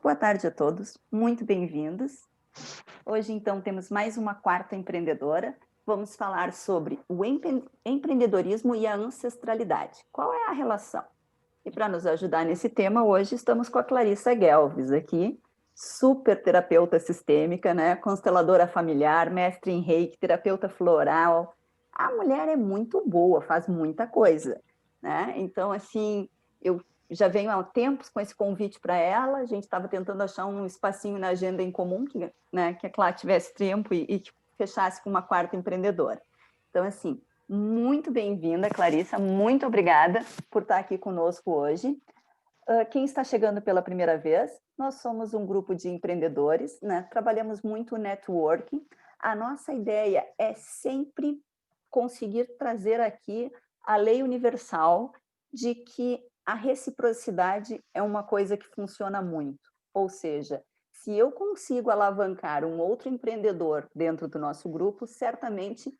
boa tarde a todos, muito bem-vindos. Hoje, então, temos mais uma quarta empreendedora. Vamos falar sobre o empreendedorismo e a ancestralidade. Qual é a relação? E para nos ajudar nesse tema, hoje estamos com a Clarissa Guelves aqui, super terapeuta sistêmica, né? Consteladora familiar, mestre em reiki, terapeuta floral. A mulher é muito boa, faz muita coisa, né? Então, assim, eu já venho há tempos com esse convite para ela, a gente estava tentando achar um espacinho na agenda em comum, que a Clá tivesse tempo e que fechasse com uma quarta empreendedora. Então, assim, muito bem-vinda, Clarissa, muito obrigada por estar aqui conosco hoje. Quem está chegando pela primeira vez, nós somos um grupo de empreendedores, né? Trabalhamos muito networking. A nossa ideia é sempre conseguir trazer aqui a lei universal de que a reciprocidade é uma coisa que funciona muito. Ou seja, se eu consigo alavancar um outro empreendedor dentro do nosso grupo, certamente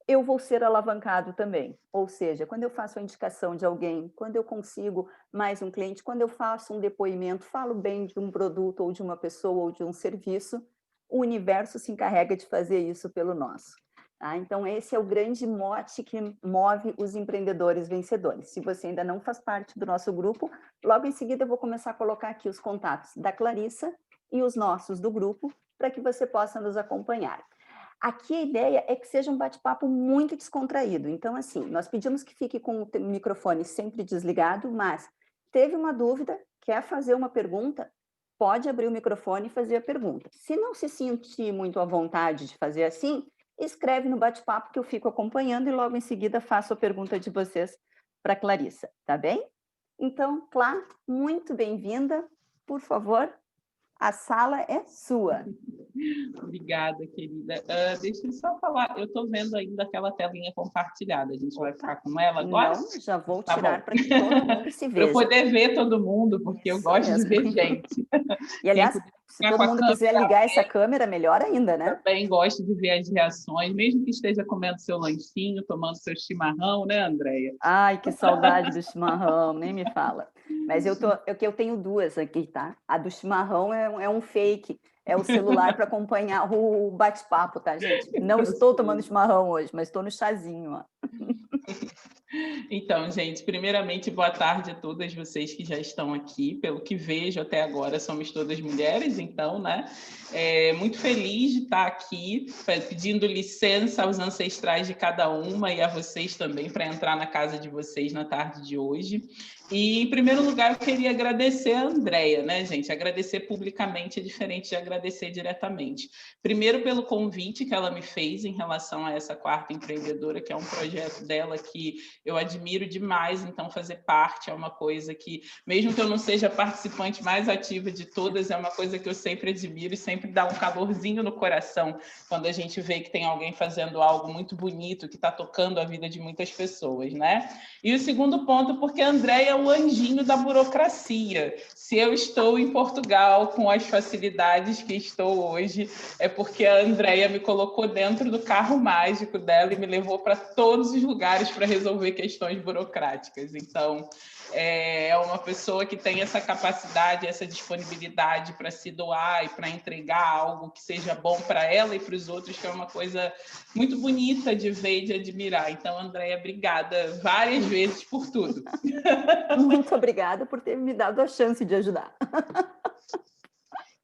eu vou ser alavancado também. Ou seja, quando eu faço a indicação de alguém, quando eu consigo mais um cliente, quando eu faço um depoimento, falo bem de um produto ou de uma pessoa ou de um serviço, o universo se encarrega de fazer isso pelo nosso. Tá? Então, esse é o grande mote que move os empreendedores vencedores. Se você ainda não faz parte do nosso grupo, logo em seguida eu vou começar a colocar aqui os contatos da Clarissa e os nossos do grupo, para que você possa nos acompanhar. Aqui a ideia é que seja um bate-papo muito descontraído. Então, assim, nós pedimos que fique com o microfone sempre desligado, mas teve uma dúvida, quer fazer uma pergunta, pode abrir o microfone e fazer a pergunta. Se não se sentir muito à vontade de fazer assim, escreve no bate-papo que eu fico acompanhando e logo em seguida faço a pergunta de vocês para a Clarissa, tá bem? Então, Clá, muito bem-vinda. Por favor, a sala é sua. Obrigada, querida. Deixa eu só falar, eu estou vendo ainda aquela telinha compartilhada, a gente vai ficar com ela agora? Não, já vou Tá tirar bom. para que todo mundo se Para eu veja. poder ver todo mundo, porque eu Isso gosto de mesmo. ver gente. E, Quem aliás, puder se ficar todo com a mundo câmera quiser ligar essa câmera, melhor ainda, né? também gosto de ver as reações, mesmo que esteja comendo seu lanchinho, tomando seu chimarrão, né, Andréia? Ai, que saudade do chimarrão, nem me fala. Mas eu tenho duas aqui, tá? A do chimarrão é um fake, é o celular para acompanhar o bate-papo, tá, gente? Não Eu estou tomando sei. chimarrão hoje, mas estou no chazinho, ó. Então, gente, primeiramente, boa tarde a todas vocês que já estão aqui. Pelo que vejo até agora, somos todas mulheres, então, né? Muito feliz de estar aqui, pedindo licença aos ancestrais de cada uma e a vocês também para entrar na casa de vocês na tarde de hoje. E, em primeiro lugar, eu queria agradecer a Andréia, né, gente? Agradecer publicamente é diferente de agradecer diretamente. Primeiro, pelo convite que ela me fez em relação a essa quarta empreendedora, que é um projeto dela que eu admiro demais, então fazer parte é uma coisa que, mesmo que eu não seja a participante mais ativa de todas, é uma coisa que eu sempre admiro e sempre dá um calorzinho no coração quando a gente vê que tem alguém fazendo algo muito bonito, que está tocando a vida de muitas pessoas, né? E o segundo ponto, porque a Andréia é o anjinho da burocracia. Se eu estou em Portugal com as facilidades que estou hoje, é porque a Andréia me colocou dentro do carro mágico dela e me levou para todos os lugares para resolver questões burocráticas. Então, é uma pessoa que tem essa capacidade, essa disponibilidade para se doar e para entregar algo que seja bom para ela e para os outros, que é uma coisa muito bonita de ver e de admirar. Então, Andréia, obrigada várias vezes por tudo. Muito obrigada por ter me dado a chance de ajudar.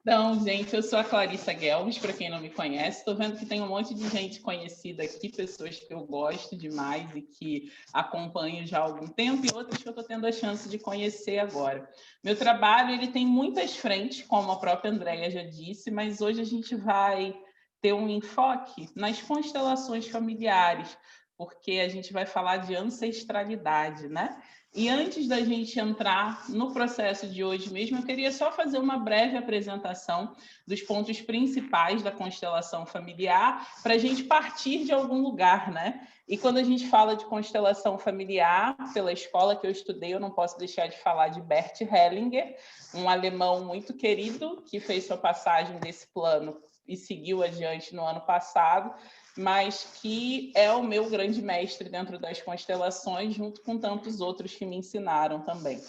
Então, gente, eu sou a Clarissa Guelves, para quem não me conhece. Estou vendo que tem um monte de gente conhecida aqui, pessoas que eu gosto demais e que acompanho já há algum tempo e outras que eu estou tendo a chance de conhecer agora. Meu trabalho ele tem muitas frentes, como a própria Andréia já disse, mas hoje a gente vai ter um enfoque nas constelações familiares, porque a gente vai falar de ancestralidade, né? E antes da gente entrar no processo de hoje mesmo, eu queria só fazer uma breve apresentação dos pontos principais da constelação familiar para a gente partir de algum lugar, né? E quando a gente fala de constelação familiar, pela escola que eu estudei, eu não posso deixar de falar de Bert Hellinger, um alemão muito querido que fez sua passagem desse plano e seguiu adiante no ano passado, mas que é o meu grande mestre dentro das constelações, junto com tantos outros que me ensinaram também.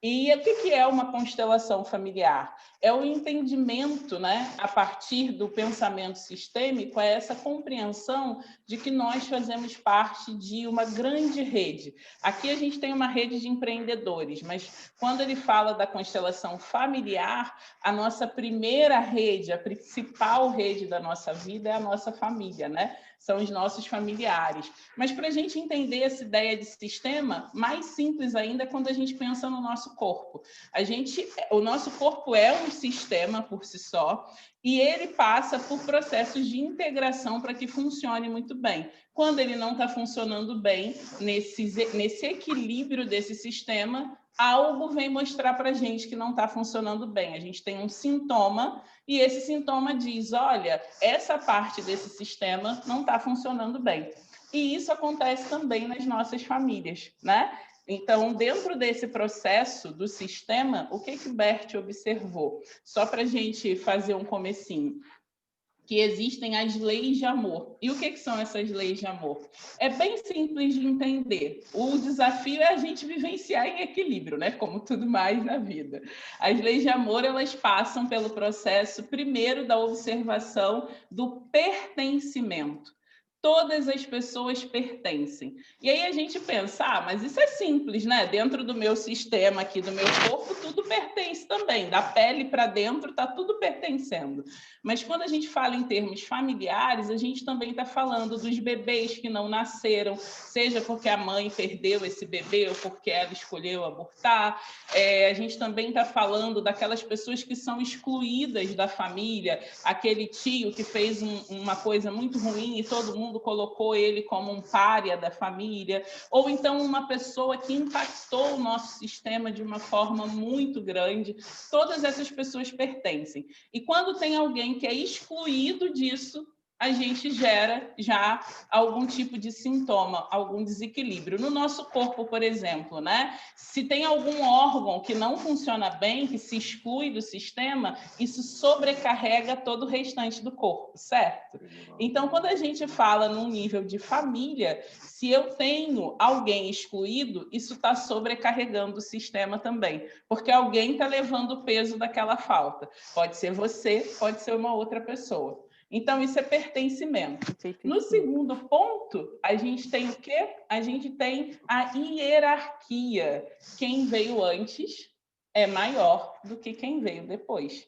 E o que é uma constelação familiar? É o entendimento, né, a partir do pensamento sistêmico, é essa compreensão de que nós fazemos parte de uma grande rede. Aqui a gente tem uma rede de empreendedores, mas quando ele fala da constelação familiar, a nossa primeira rede, a principal rede da nossa vida é a nossa família, né? São os nossos familiares. Mas para a gente entender essa ideia de sistema, mais simples ainda é quando a gente pensa no nosso corpo. O nosso corpo é um sistema por si só e ele passa por processos de integração para que funcione muito bem. Quando ele não está funcionando bem, nesse equilíbrio desse sistema, algo vem mostrar para a gente que não está funcionando bem. A gente tem um sintoma e esse sintoma diz, olha, essa parte desse sistema não está funcionando bem. E isso acontece também nas nossas famílias, né? Então, dentro desse processo do sistema, o que Bert observou? Só para a gente fazer um comecinho. Que existem as leis de amor. E o que são essas leis de amor? É bem simples de entender. O desafio é a gente vivenciar em equilíbrio, né? Como tudo mais na vida. As leis de amor, elas passam pelo processo, primeiro, da observação do pertencimento. Todas as pessoas pertencem. E aí a gente pensa, mas isso é simples, né? Dentro do meu sistema aqui, do meu corpo, tudo pertence também. Da pele para dentro, está tudo pertencendo. Mas quando a gente fala em termos familiares, a gente também está falando dos bebês que não nasceram, seja porque a mãe perdeu esse bebê ou porque ela escolheu abortar. A gente também está falando daquelas pessoas que são excluídas da família, aquele tio que fez uma coisa muito ruim e todo mundo colocou ele como um pária da família, ou então uma pessoa que impactou o nosso sistema de uma forma muito grande. Todas essas pessoas pertencem. E quando tem alguém que é excluído disso, a gente gera já algum tipo de sintoma, algum desequilíbrio. No nosso corpo, por exemplo, né? Se tem algum órgão que não funciona bem, que se exclui do sistema, isso sobrecarrega todo o restante do corpo, certo? Então, quando a gente fala num nível de família, se eu tenho alguém excluído, isso está sobrecarregando o sistema também, porque alguém está levando o peso daquela falta. Pode ser você, pode ser uma outra pessoa. Então, isso é pertencimento. No segundo ponto, a gente tem o quê? A gente tem a hierarquia. Quem veio antes é maior do que quem veio depois.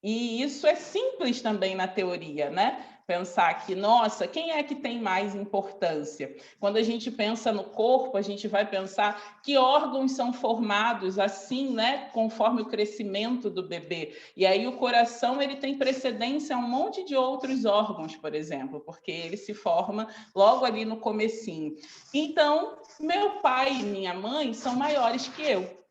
E isso é simples também na teoria, né? Pensar que, nossa, quem é que tem mais importância? Quando a gente pensa no corpo, a gente vai pensar que órgãos são formados assim, né? Conforme o crescimento do bebê. E aí o coração, ele tem precedência a um monte de outros órgãos, por exemplo, porque ele se forma logo ali no comecinho. Então, meu pai e minha mãe são maiores que eu.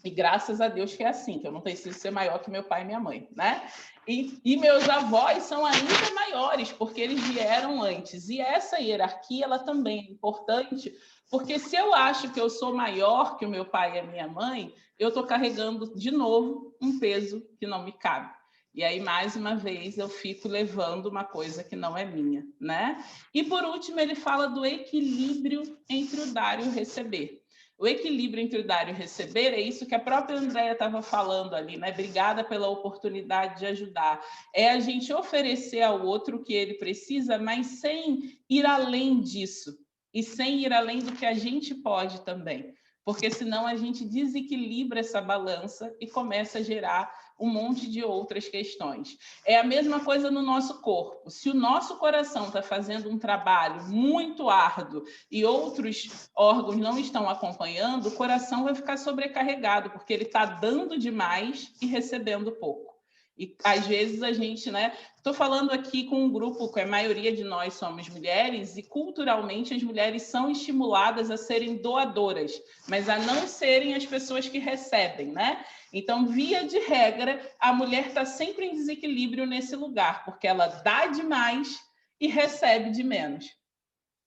E graças a Deus que é assim, que eu não preciso ser maior que meu pai e minha mãe, né? E meus avós são ainda maiores, porque eles vieram antes. E essa hierarquia, ela também é importante, porque se eu acho que eu sou maior que o meu pai e a minha mãe, eu estou carregando, de novo, um peso que não me cabe. E aí, mais uma vez, eu fico levando uma coisa que não é minha, né? E, por último, ele fala do equilíbrio entre o dar e o receber. O equilíbrio entre o dar e o receber é isso que a própria Andréia estava falando ali, né? Obrigada pela oportunidade de ajudar. É a gente oferecer ao outro o que ele precisa, mas sem ir além disso. E sem ir além do que a gente pode também. Porque senão a gente desequilibra essa balança e começa a gerar um monte de outras questões. É a mesma coisa no nosso corpo. Se o nosso coração está fazendo um trabalho muito árduo e outros órgãos não estão acompanhando, o coração vai ficar sobrecarregado, porque ele está dando demais e recebendo pouco. E às vezes a gente, né? Estou falando aqui com um grupo que a maioria de nós somos mulheres e culturalmente as mulheres são estimuladas a serem doadoras, mas a não serem as pessoas que recebem, né? Então, via de regra, a mulher está sempre em desequilíbrio nesse lugar, porque ela dá demais e recebe de menos.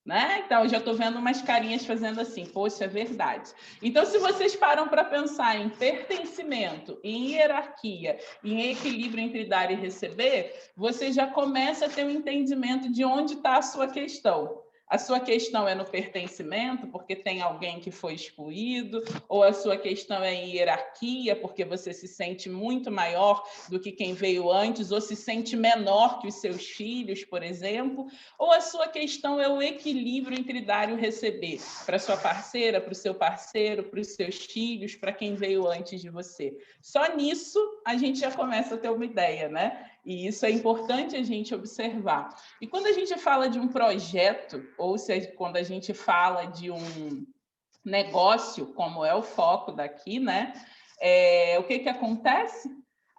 Né? Então, eu já estou vendo umas carinhas fazendo assim, poxa, é verdade. Então, se vocês param para pensar em pertencimento, em hierarquia, em equilíbrio entre dar e receber, você já começa a ter um entendimento de onde está a sua questão. A sua questão é no pertencimento, porque tem alguém que foi excluído, ou a sua questão é em hierarquia, porque você se sente muito maior do que quem veio antes, ou se sente menor que os seus filhos, por exemplo, ou a sua questão é o equilíbrio entre dar e receber, para sua parceira, para o seu parceiro, para os seus filhos, para quem veio antes de você. Só nisso a gente já começa a ter uma ideia, né? E isso é importante a gente observar. E quando a gente fala de um projeto, ou seja, quando a gente fala de um negócio, como é o foco daqui, né? O que acontece?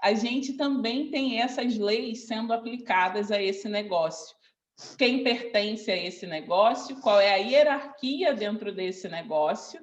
A gente também tem essas leis sendo aplicadas a esse negócio. Quem pertence a esse negócio, qual é a hierarquia dentro desse negócio,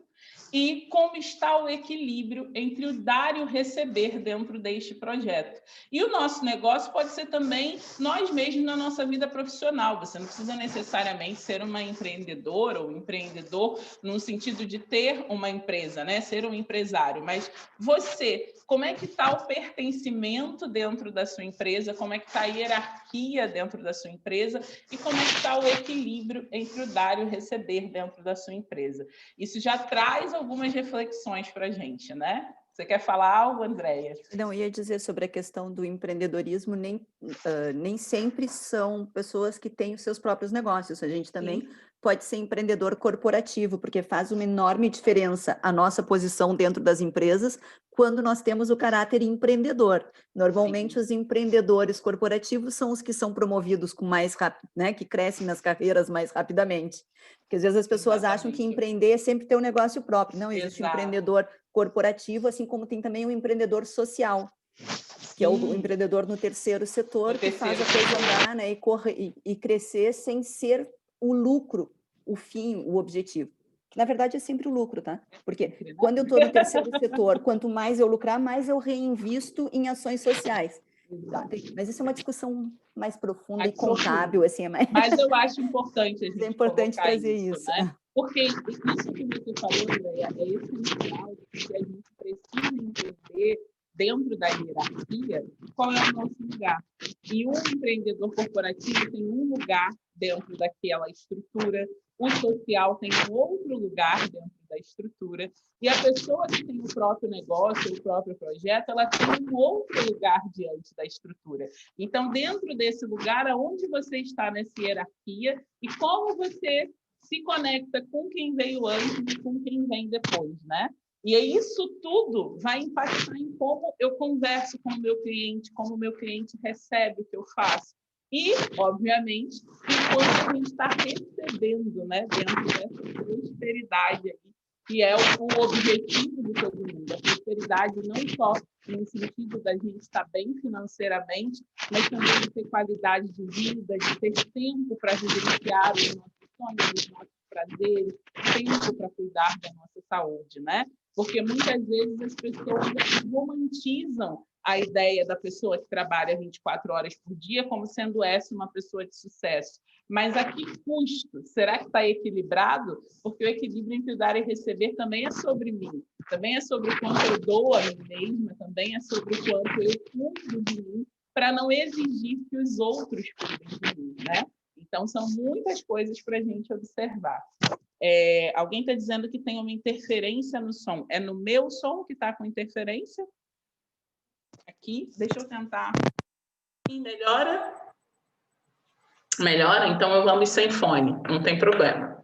e como está o equilíbrio entre o dar e o receber dentro deste projeto. E o nosso negócio pode ser também nós mesmos na nossa vida profissional. Você não precisa necessariamente ser uma empreendedora ou empreendedor no sentido de ter uma empresa, né? Ser um empresário. Mas você, como é que está o pertencimento dentro da sua empresa? Como é que está a hierarquia dentro da sua empresa? E como é que está o equilíbrio entre o dar e o receber dentro da sua empresa? Isso já traz algumas reflexões para a gente, né? Você quer falar algo, Andréia? Não, eu ia dizer sobre a questão do empreendedorismo, nem sempre são pessoas que têm os seus próprios negócios. A gente também pode ser empreendedor corporativo, porque faz uma enorme diferença a nossa posição dentro das empresas quando nós temos o caráter empreendedor. Normalmente, os empreendedores corporativos são os que são promovidos com mais rápido, né? Que crescem nas carreiras mais rapidamente. Porque às vezes as pessoas acham que empreender é sempre ter um negócio próprio. Não, existe um empreendedor corporativo, assim como tem também o empreendedor social, que é o empreendedor no terceiro setor, que faz a coisa andar, né, e crescer sem ser o lucro, o fim, o objetivo. Que, na verdade, é sempre o lucro, tá? Porque quando eu estou no terceiro setor, quanto mais eu lucrar, mais eu reinvisto em ações sociais. Tá? Mas isso é uma discussão mais profunda e contábil, assim, é mais... Mas eu acho importante a gente trazer isso, né? Porque isso que você falou, Andréia, é essencial, porque a gente precisa entender, dentro da hierarquia, qual é o nosso lugar. E um empreendedor corporativo tem um lugar dentro daquela estrutura, o social tem um outro lugar dentro da estrutura, e a pessoa que tem o próprio negócio, o próprio projeto, ela tem um outro lugar diante da estrutura. Então, dentro desse lugar, aonde você está nessa hierarquia e como você se conecta com quem veio antes e com quem vem depois, né? E isso tudo vai impactar em como eu converso com o meu cliente, como o meu cliente recebe o que eu faço. E, obviamente, enquanto a gente está recebendo, né, dentro dessa prosperidade aí, que é o objetivo de todo mundo. A prosperidade não só no sentido da gente estar bem financeiramente, mas também de ter qualidade de vida, de ter tempo para vivenciar os nossos sonhos, os nossos prazeres, tempo para cuidar da nossa saúde, né? Porque muitas vezes as pessoas romantizam a ideia da pessoa que trabalha 24 horas por dia como sendo essa uma pessoa de sucesso. Mas a que custo? Será que está equilibrado? Porque o equilíbrio entre dar e receber também é sobre mim. Também é sobre o quanto eu dou a mim mesma, também é sobre o quanto eu cuido de mim para não exigir que os outros cuidem de mim, né? Então, são muitas coisas para a gente observar. Alguém está dizendo que tem uma interferência no som. É no meu som que está com interferência? Aqui, deixa eu tentar. Melhora? Melhora? Então eu vamos sem fone, não tem problema.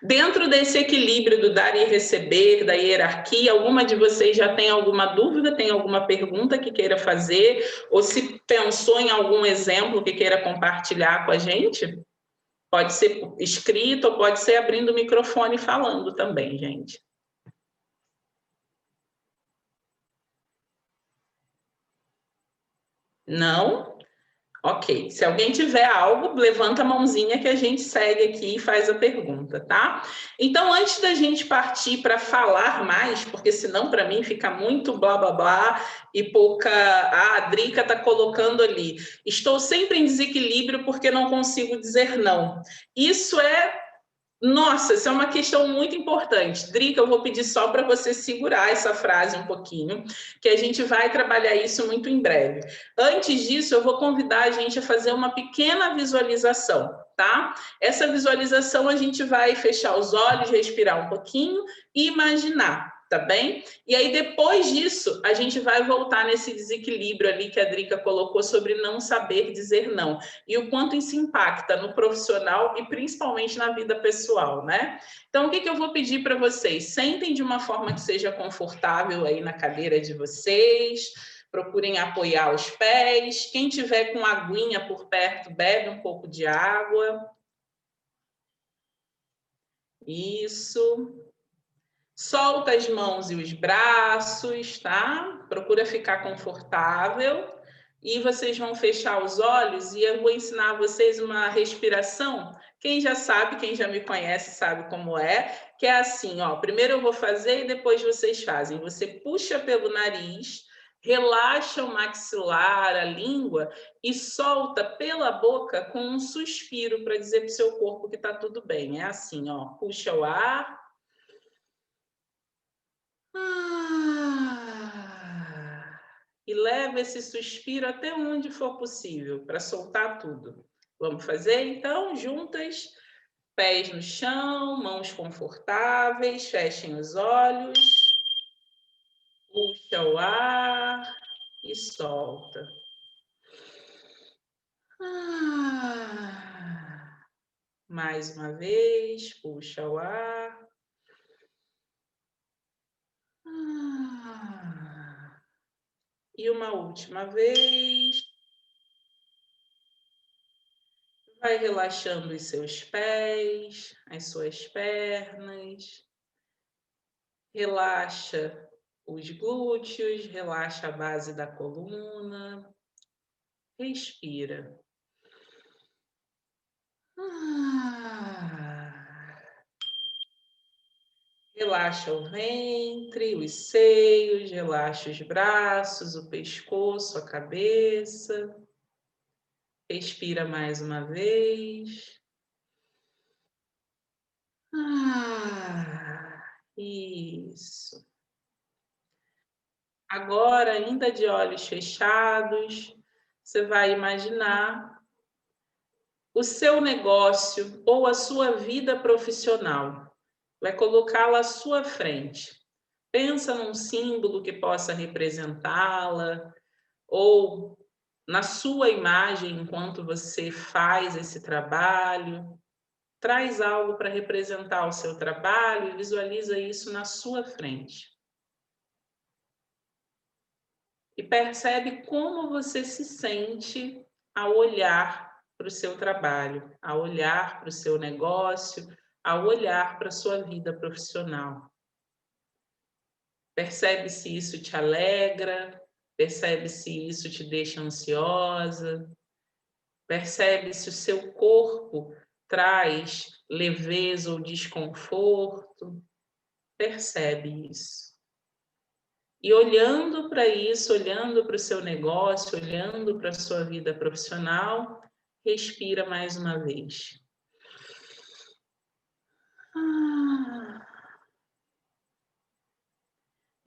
Dentro desse equilíbrio do dar e receber, da hierarquia, alguma de vocês já tem alguma dúvida, tem alguma pergunta que queira fazer, ou se pensou em algum exemplo que queira compartilhar com a gente? Pode ser escrito ou pode ser abrindo o microfone e falando também, gente. Não? Ok. Se alguém tiver algo, levanta a mãozinha que a gente segue aqui e faz a pergunta, tá? Então, antes da gente partir para falar mais, porque senão para mim fica muito blá blá blá e pouca... a Drica está colocando ali. Estou sempre em desequilíbrio porque não consigo dizer não. Isso é... Nossa, isso é uma questão muito importante. Drica, eu vou pedir só para você segurar essa frase um pouquinho, que a gente vai trabalhar isso muito em breve. Antes disso, eu vou convidar a gente a fazer uma pequena visualização, tá? Essa visualização a gente vai fechar os olhos, respirar um pouquinho e imaginar, tá bem? E aí depois disso, a gente vai voltar nesse desequilíbrio ali que a Drica colocou sobre não saber dizer não e o quanto isso impacta no profissional e principalmente na vida pessoal, né? Então, o que eu vou pedir para vocês? Sentem de uma forma que seja confortável aí na cadeira de vocês. Procurem apoiar os pés. Quem tiver com aguinha por perto, bebe um pouco de água. Isso. Solta as mãos e os braços, tá? Procura ficar confortável. E vocês vão fechar os olhos e eu vou ensinar vocês uma respiração. Quem já sabe, quem já me conhece sabe como é, que é assim, ó. Primeiro eu vou fazer e depois vocês fazem. Você puxa pelo nariz, relaxa o maxilar, a língua e solta pela boca com um suspiro para dizer para o seu corpo que está tudo bem. É assim, ó. Puxa o ar. E leva esse suspiro até onde for possível, para soltar tudo. Vamos fazer, então, juntas, pés no chão, mãos confortáveis, fechem os olhos, puxa o ar e solta. Mais uma vez, puxa o ar. E uma última vez. Vai relaxando os seus pés, as suas pernas. Relaxa os glúteos, relaxa a base da coluna. Respira. Relaxa o ventre, os seios, relaxa os braços, o pescoço, a cabeça. Respira mais uma vez. Isso. Agora, ainda de olhos fechados, você vai imaginar o seu negócio ou a sua vida profissional. Vai colocá-la à sua frente. Pensa num símbolo que possa representá-la ou na sua imagem enquanto você faz esse trabalho. Traz algo para representar o seu trabalho e visualiza isso na sua frente. E percebe como você se sente ao olhar para o seu trabalho, ao olhar para o seu negócio, ao olhar para a sua vida profissional. Percebe se isso te alegra, percebe se isso te deixa ansiosa, percebe se o seu corpo traz leveza ou desconforto, percebe isso. E olhando para isso, olhando para o seu negócio, olhando para a sua vida profissional, respira mais uma vez.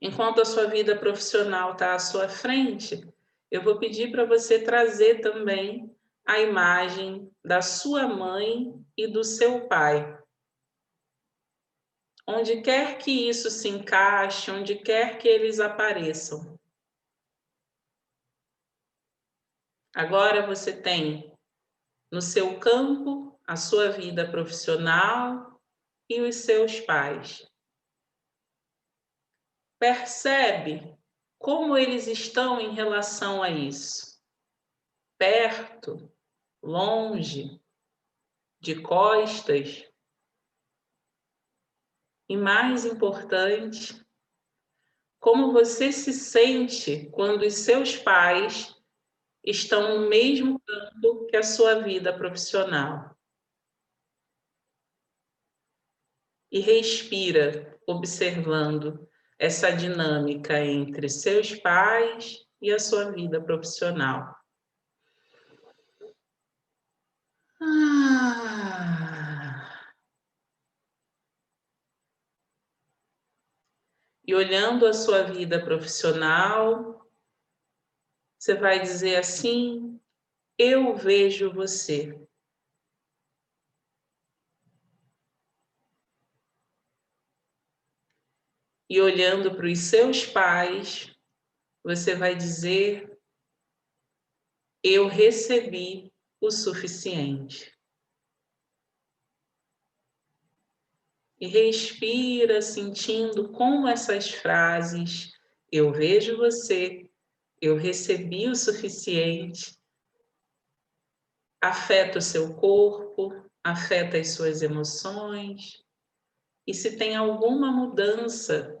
Enquanto a sua vida profissional está à sua frente, eu vou pedir para você trazer também a imagem da sua mãe e do seu pai. Onde quer que isso se encaixe, onde quer que eles apareçam. Agora você tem no seu campo a sua vida profissional e os seus pais. Percebe como eles estão em relação a isso? Perto, longe, de costas? E mais importante, como você se sente quando os seus pais estão no mesmo campo que a sua vida profissional? E respira, observando essa dinâmica entre seus pais e a sua vida profissional. E olhando a sua vida profissional, você vai dizer assim: eu vejo você. e olhando para os seus pais, você vai dizer: eu recebi o suficiente. E respira, sentindo como essas frases, eu vejo você, eu recebi o suficiente, afeta o seu corpo, afeta as suas emoções, e se tem alguma mudança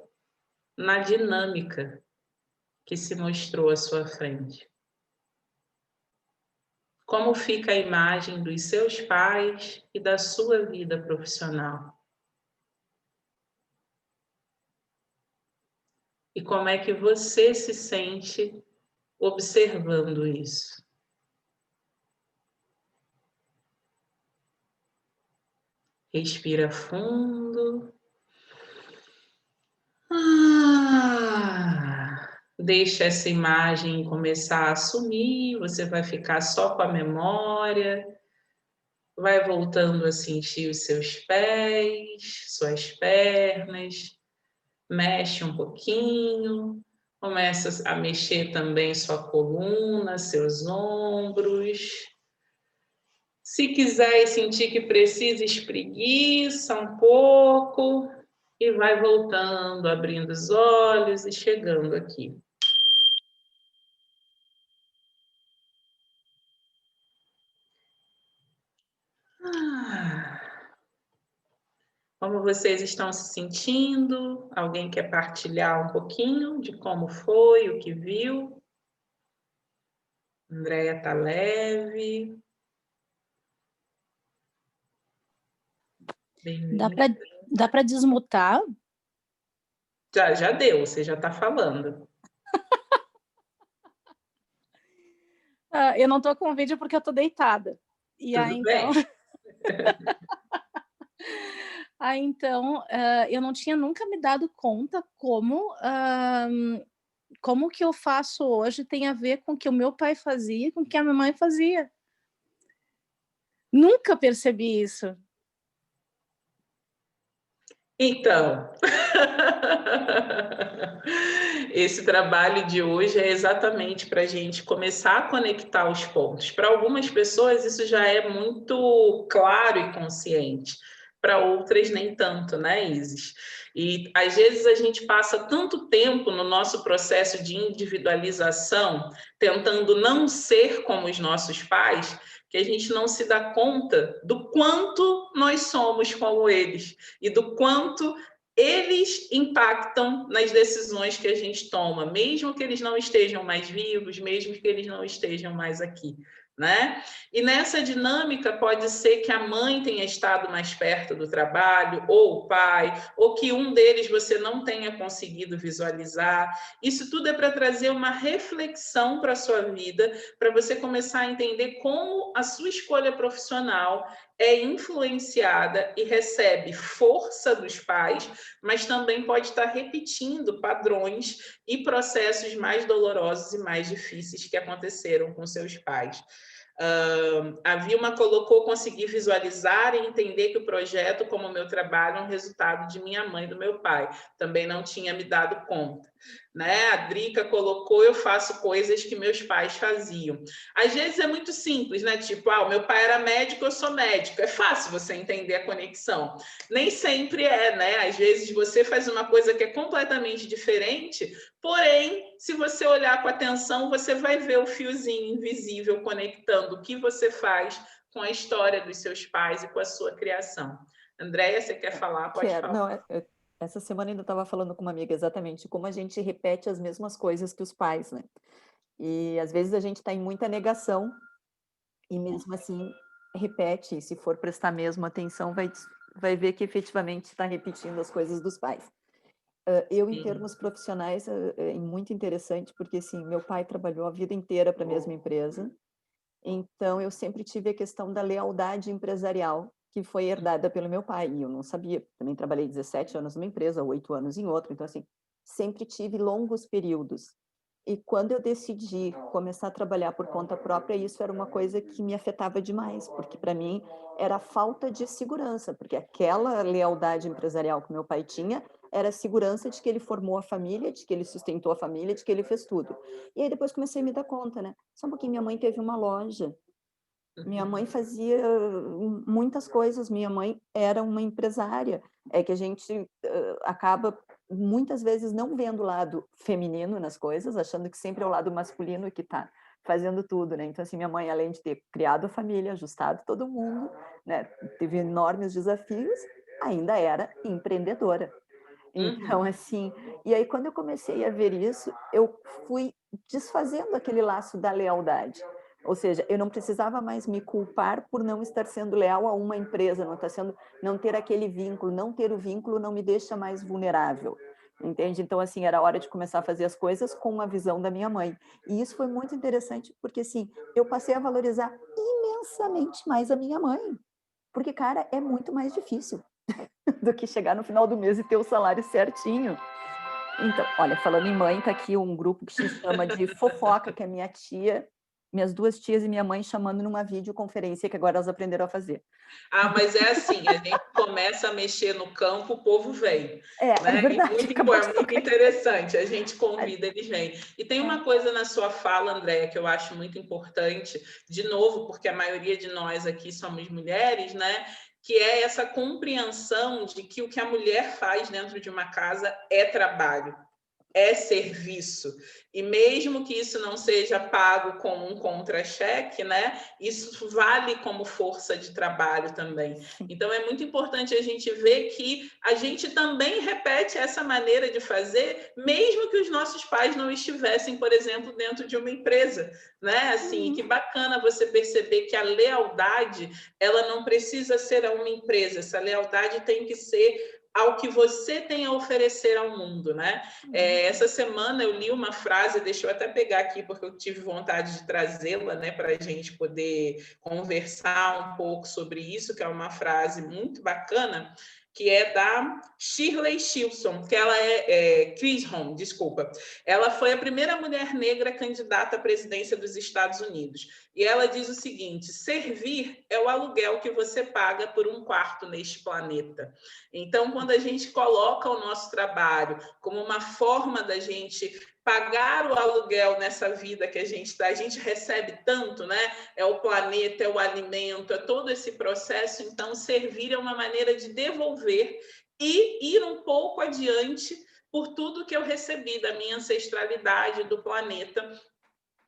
na dinâmica que se mostrou à sua frente. Como fica a imagem dos seus pais e da sua vida profissional? E como é que você se sente observando isso? Respira fundo. Deixa essa imagem começar a sumir, você vai ficar só com a memória, vai voltando a sentir os seus pés, suas pernas, mexe um pouquinho, começa a mexer também sua coluna, seus ombros. Se quiser e sentir que precisa, espreguiça um pouco e vai voltando, abrindo os olhos e chegando aqui. Como vocês estão se sentindo? Alguém quer partilhar um pouquinho de como foi, o que viu? Andréia tá leve. Dá para desmutar? Já deu, você já está falando. Eu não estou com o vídeo porque eu estou deitada. E Tudo aí, bem. Então, eu não tinha nunca me dado conta como que eu faço hoje tem a ver com o que o meu pai fazia e com o que a minha mãe fazia. Nunca percebi isso. Então, esse trabalho de hoje é exatamente para a gente começar a conectar os pontos. Para algumas pessoas isso já é muito claro e consciente, para outras nem tanto, né, Isis? E às vezes a gente passa tanto tempo no nosso processo de individualização, tentando não ser como os nossos pais, que a gente não se dá conta do quanto nós somos como eles e do quanto eles impactam nas decisões que a gente toma, mesmo que eles não estejam mais vivos, mesmo que eles não estejam mais aqui, né? E nessa dinâmica pode ser que a mãe tenha estado mais perto do trabalho, ou o pai, ou que um deles você não tenha conseguido visualizar. Isso tudo é para trazer uma reflexão para a sua vida, para você começar a entender como a sua escolha profissional é influenciada e recebe força dos pais, mas também pode estar repetindo padrões e processos mais dolorosos e mais difíceis que aconteceram com seus pais. A Vilma colocou: conseguir visualizar e entender que o projeto, como o meu trabalho, é um resultado de minha mãe e do meu pai. Também não tinha me dado conta. Né? A Drica colocou: eu faço coisas que meus pais faziam. Às vezes é muito simples, né? Tipo, o meu pai era médico, eu sou médico. É fácil você entender a conexão. Nem sempre é, né? Às vezes você faz uma coisa que é completamente diferente, porém, se você olhar com atenção, você vai ver o fiozinho invisível conectando o que você faz com a história dos seus pais e com a sua criação. Andréia, você quer falar? Pode falar. Não, essa semana ainda estava falando com uma amiga exatamente como a gente repete as mesmas coisas que os pais, né? E às vezes a gente está em muita negação e mesmo assim repete, e se for prestar mesmo atenção, vai ver que efetivamente está repetindo as coisas dos pais. Eu, em termos profissionais, é muito interessante, porque assim, meu pai trabalhou a vida inteira para a mesma empresa, então eu sempre tive a questão da lealdade empresarial, que foi herdada pelo meu pai, e eu não sabia. Também trabalhei 17 anos numa empresa, 8 anos em outra, então assim, sempre tive longos períodos. E quando eu decidi começar a trabalhar por conta própria, isso era uma coisa que me afetava demais, porque para mim era a falta de segurança, porque aquela lealdade empresarial que meu pai tinha era a segurança de que ele formou a família, de que ele sustentou a família, de que ele fez tudo. E aí depois comecei a me dar conta, né? Só um pouquinho, minha mãe teve uma loja. Minha mãe fazia muitas coisas, minha mãe era uma empresária. É que a gente acaba, muitas vezes, não vendo o lado feminino nas coisas, achando que sempre é o lado masculino que está fazendo tudo, né? Então, assim, minha mãe, além de ter criado a família, ajustado todo mundo, né, teve enormes desafios, ainda era empreendedora. Então, assim, e aí quando eu comecei a ver isso, eu fui desfazendo aquele laço da lealdade. Ou seja, eu não precisava mais me culpar por não estar sendo leal a uma empresa, não ter aquele vínculo, não ter o vínculo não me deixa mais vulnerável. Entende? Então, assim, era hora de começar a fazer as coisas com a visão da minha mãe. E isso foi muito interessante, porque, assim, eu passei a valorizar imensamente mais a minha mãe. Porque, cara, é muito mais difícil do que chegar no final do mês e ter o salário certinho. Então, olha, falando em mãe, tá aqui um grupo que se chama de fofoca, que é minha tia, minhas duas tias e minha mãe chamando numa videoconferência que agora elas aprenderam a fazer. Ah, mas é assim, a gente começa a mexer no campo, o povo vem. É Né? verdade. É muito interessante, a gente convida, eles vêm. E tem uma coisa na sua fala, Andréia, que eu acho muito importante, de novo, porque a maioria de nós aqui somos mulheres, né? Que é essa compreensão de que o que a mulher faz dentro de uma casa é trabalho. É serviço. E mesmo que isso não seja pago como um contra-cheque, né? Isso vale como força de trabalho também. Então, é muito importante a gente ver que a gente também repete essa maneira de fazer, mesmo que os nossos pais não estivessem, por exemplo, dentro de uma empresa, né? Assim, que bacana você perceber que a lealdade, ela não precisa ser a uma empresa. Essa lealdade tem que ser ao que você tem a oferecer ao mundo, né? Essa semana eu li uma frase, deixa eu até pegar aqui, porque eu tive vontade de trazê-la, né, para a gente poder conversar um pouco sobre isso, que é uma frase muito bacana, que é da Shirley Chisholm, que ela Chisholm, desculpa. Ela foi a primeira mulher negra candidata à presidência dos Estados Unidos. E ela diz o seguinte: servir é o aluguel que você paga por um quarto neste planeta. Então, quando a gente coloca o nosso trabalho como uma forma da gente pagar o aluguel nessa vida que a gente recebe tanto, né? É o planeta, é o alimento, é todo esse processo. Então, servir é uma maneira de devolver e ir um pouco adiante por tudo que eu recebi da minha ancestralidade, do planeta.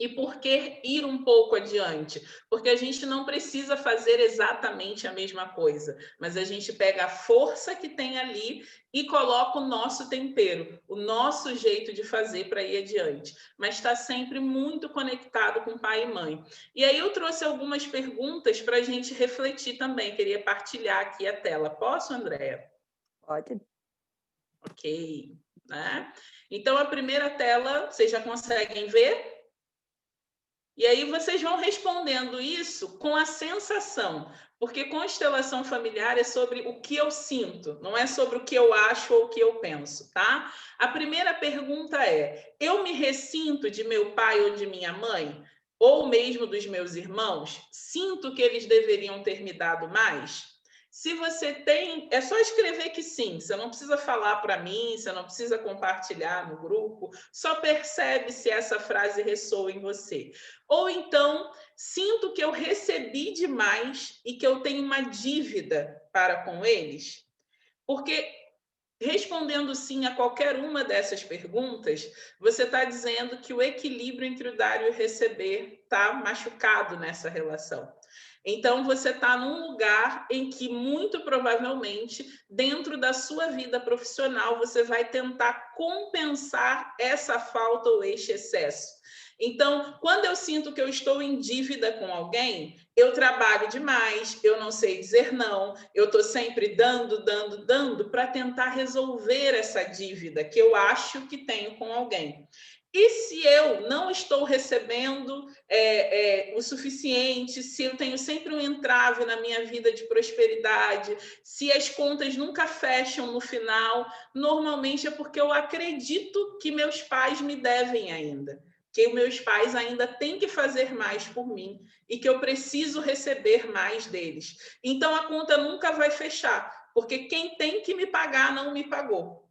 E por que ir um pouco adiante? Porque a gente não precisa fazer exatamente a mesma coisa, mas a gente pega a força que tem ali e coloca o nosso tempero, o nosso jeito de fazer para ir adiante. Mas está sempre muito conectado com pai e mãe. E aí eu trouxe algumas perguntas para a gente refletir também. Queria partilhar aqui a tela. Posso, Andréia? Pode. Ok. Né? Então, a primeira tela, vocês já conseguem ver? E aí vocês vão respondendo isso com a sensação, porque constelação familiar é sobre o que eu sinto, não é sobre o que eu acho ou o que eu penso, tá? A primeira pergunta é: eu me ressinto de meu pai ou de minha mãe? Ou mesmo dos meus irmãos? Sinto que eles deveriam ter me dado mais? Se você tem, é só escrever que sim, você não precisa falar para mim, você não precisa compartilhar no grupo, só percebe se essa frase ressoa em você. Ou então, sinto que eu recebi demais e que eu tenho uma dívida para com eles? Porque respondendo sim a qualquer uma dessas perguntas, você está dizendo que o equilíbrio entre o dar e o receber está machucado nessa relação. Então, você está num lugar em que, muito provavelmente, dentro da sua vida profissional, você vai tentar compensar essa falta ou este excesso. Então, quando eu sinto que eu estou em dívida com alguém, eu trabalho demais, eu não sei dizer não, eu estou sempre dando para tentar resolver essa dívida que eu acho que tenho com alguém. E se eu não estou recebendo o suficiente, se eu tenho sempre um entrave na minha vida de prosperidade, se as contas nunca fecham no final, normalmente é porque eu acredito que meus pais me devem ainda, que meus pais ainda têm que fazer mais por mim e que eu preciso receber mais deles. Então, a conta nunca vai fechar, porque quem tem que me pagar não me pagou.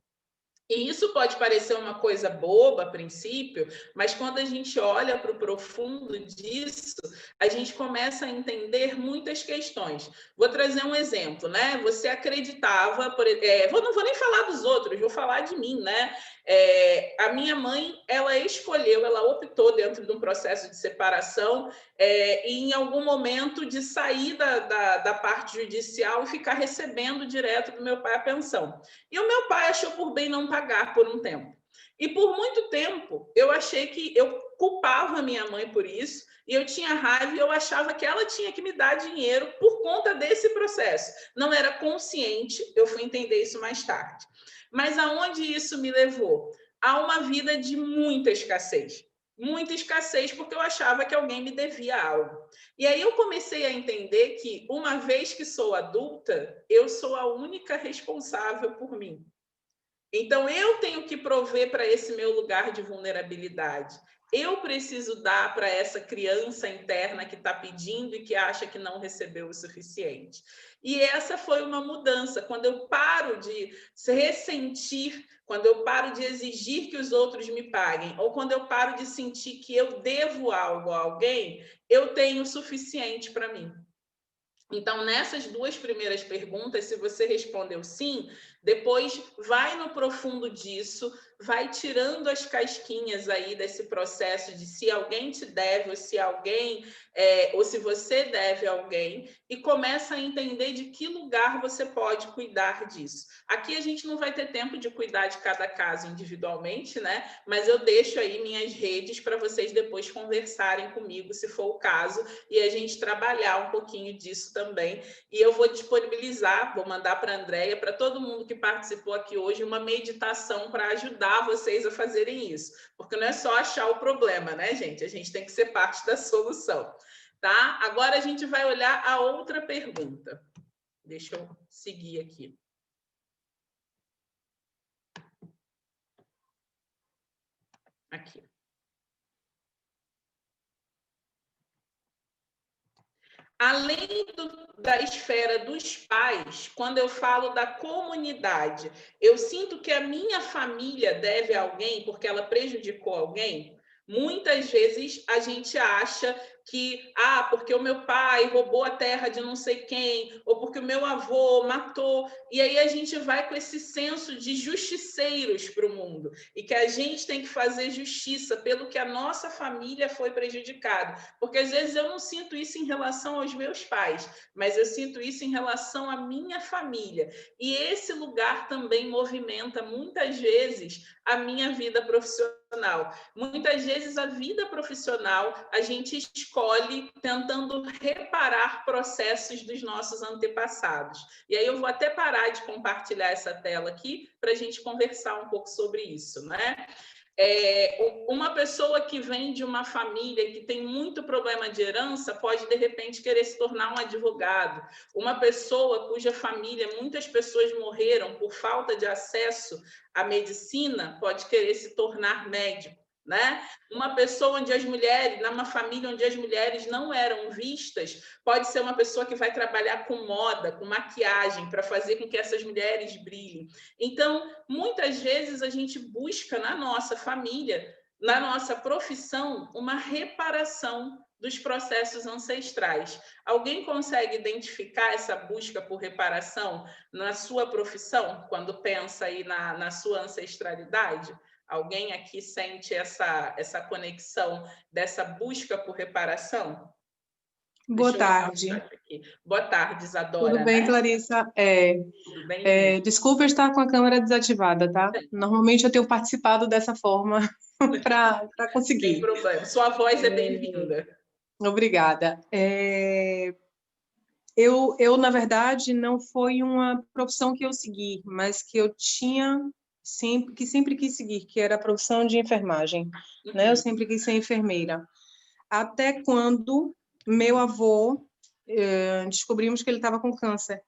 E isso pode parecer uma coisa boba a princípio, mas quando a gente olha para o profundo disso, a gente começa a entender muitas questões. Vou trazer um exemplo, né? Você acreditava, não vou nem falar dos outros, vou falar de mim, né? A minha mãe, ela optou dentro de um processo de separação, e em algum momento de sair da parte judicial e ficar recebendo direto do meu pai a pensão. E o meu pai achou por bem não pagar por um tempo. E por muito tempo eu achei que eu culpava minha mãe por isso, e eu tinha raiva e eu achava que ela tinha que me dar dinheiro por conta desse processo. Não era consciente, eu fui entender isso mais tarde. Mas aonde isso me levou? A uma vida de muita escassez. Muita escassez, porque eu achava que alguém me devia algo. E aí eu comecei a entender que, uma vez que sou adulta, eu sou a única responsável por mim. Então, eu tenho que prover para esse meu lugar de vulnerabilidade. Eu preciso dar para essa criança interna que está pedindo e que acha que não recebeu o suficiente. E essa foi uma mudança. Quando eu paro de se ressentir, quando eu paro de exigir que os outros me paguem, ou quando eu paro de sentir que eu devo algo a alguém, eu tenho o suficiente para mim. Então, nessas duas primeiras perguntas, se você respondeu sim, depois vai no profundo disso, vai tirando as casquinhas aí desse processo de se alguém te deve, ou se alguém, ou se você deve a alguém, e começa a entender de que lugar você pode cuidar disso. Aqui a gente não vai ter tempo de cuidar de cada caso individualmente, né? Mas eu deixo aí minhas redes para vocês depois conversarem comigo, se for o caso, e a gente trabalhar um pouquinho disso também. E eu vou disponibilizar, vou mandar para a Andréia, para todo mundo que participou aqui hoje, uma meditação para ajudar vocês a fazerem isso. Porque não é só achar o problema, né, gente? A gente tem que ser parte da solução. Tá? Agora a gente vai olhar a outra pergunta. Deixa eu seguir aqui. Aqui. Além da esfera dos pais, quando eu falo da comunidade, eu sinto que a minha família deve a alguém porque ela prejudicou alguém. Muitas vezes a gente acha que, porque o meu pai roubou a terra de não sei quem, ou porque o meu avô matou, e aí a gente vai com esse senso de justiceiros para o mundo, e que a gente tem que fazer justiça pelo que a nossa família foi prejudicada, porque às vezes eu não sinto isso em relação aos meus pais, mas eu sinto isso em relação à minha família, e esse lugar também movimenta muitas vezes a minha vida profissional. Muitas vezes a vida profissional a gente escolhe tentando reparar processos dos nossos antepassados. E aí eu vou até parar de compartilhar essa tela aqui para a gente conversar um pouco sobre isso, né? Uma pessoa que vem de uma família que tem muito problema de herança pode, de repente, querer se tornar um advogado. Uma pessoa cuja família, muitas pessoas morreram por falta de acesso à medicina, pode querer se tornar médico. Né? Uma pessoa onde as mulheres, numa família onde as mulheres não eram vistas, pode ser uma pessoa que vai trabalhar com moda, com maquiagem, para fazer com que essas mulheres brilhem. Então, muitas vezes a gente busca na nossa família, na nossa profissão, uma reparação dos processos ancestrais. Alguém consegue identificar essa busca por reparação na sua profissão, quando pensa aí na sua ancestralidade? Alguém aqui sente essa conexão dessa busca por reparação? Boa tarde. Boa tarde, Isadora. Tudo bem, né? Clarissa? Tudo bem? Desculpa estar com a câmera desativada, tá? Normalmente eu tenho participado dessa forma para conseguir. Sem problema. Sua voz é bem-vinda. Obrigada. Eu, na verdade, não foi uma profissão que eu segui, mas que eu tinha sempre quis seguir, que era a profissão de enfermagem. Uhum. Né? Eu sempre quis ser enfermeira. Até quando meu avô, descobrimos que ele estava com câncer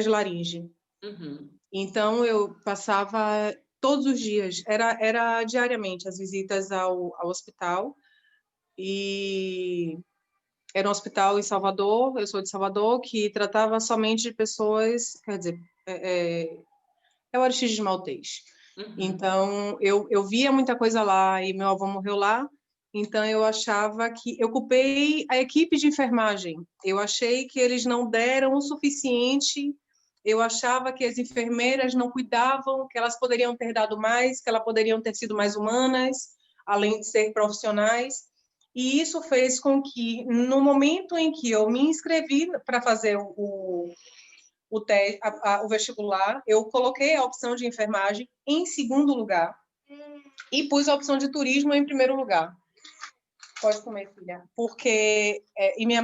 de laringe. Uhum. Então, eu passava todos os dias, era diariamente, as visitas ao hospital, e era um hospital em Salvador, eu sou de Salvador, que tratava somente de pessoas, quer dizer, é o Aristides Maltês. Então, eu via muita coisa lá, e meu avô morreu lá, então eu achava que... Eu culpei a equipe de enfermagem, eu achei que eles não deram o suficiente, eu achava que as enfermeiras não cuidavam, que elas poderiam ter dado mais, que elas poderiam ter sido mais humanas, além de ser profissionais, e isso fez com que, no momento em que eu me inscrevi para fazer o vestibular, eu coloquei a opção de enfermagem em segundo lugar e pus a opção de turismo em primeiro lugar. Pode comer, filha. Porque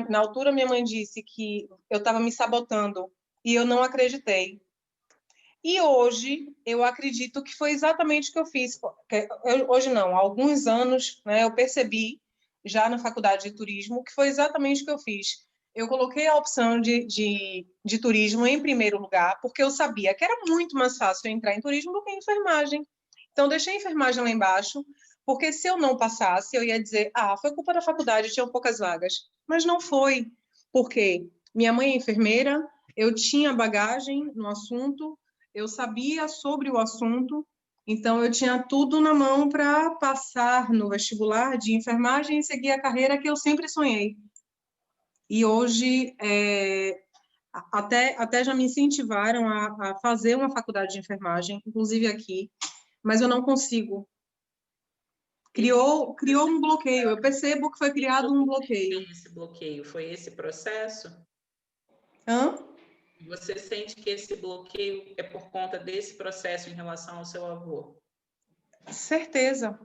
na altura minha mãe disse que eu estava me sabotando e eu não acreditei. E hoje eu acredito que foi exatamente o que eu fiz. Hoje não, há alguns anos, né, eu percebi, já na faculdade de turismo, que foi exatamente o que eu fiz. Eu coloquei a opção de turismo em primeiro lugar, porque eu sabia que era muito mais fácil entrar em turismo do que em enfermagem. Então, deixei a enfermagem lá embaixo, porque se eu não passasse, eu ia dizer, foi culpa da faculdade, tinham poucas vagas. Mas não foi, porque minha mãe é enfermeira, eu tinha bagagem no assunto, eu sabia sobre o assunto, então eu tinha tudo na mão para passar no vestibular de enfermagem e seguir a carreira que eu sempre sonhei. E hoje, até já me incentivaram a fazer uma faculdade de enfermagem, inclusive aqui, mas eu não consigo. Criou um bloqueio, eu percebo que foi criado um bloqueio. Esse bloqueio, foi esse processo? Hã? Você sente que esse bloqueio é por conta desse processo em relação ao seu avô? Certeza.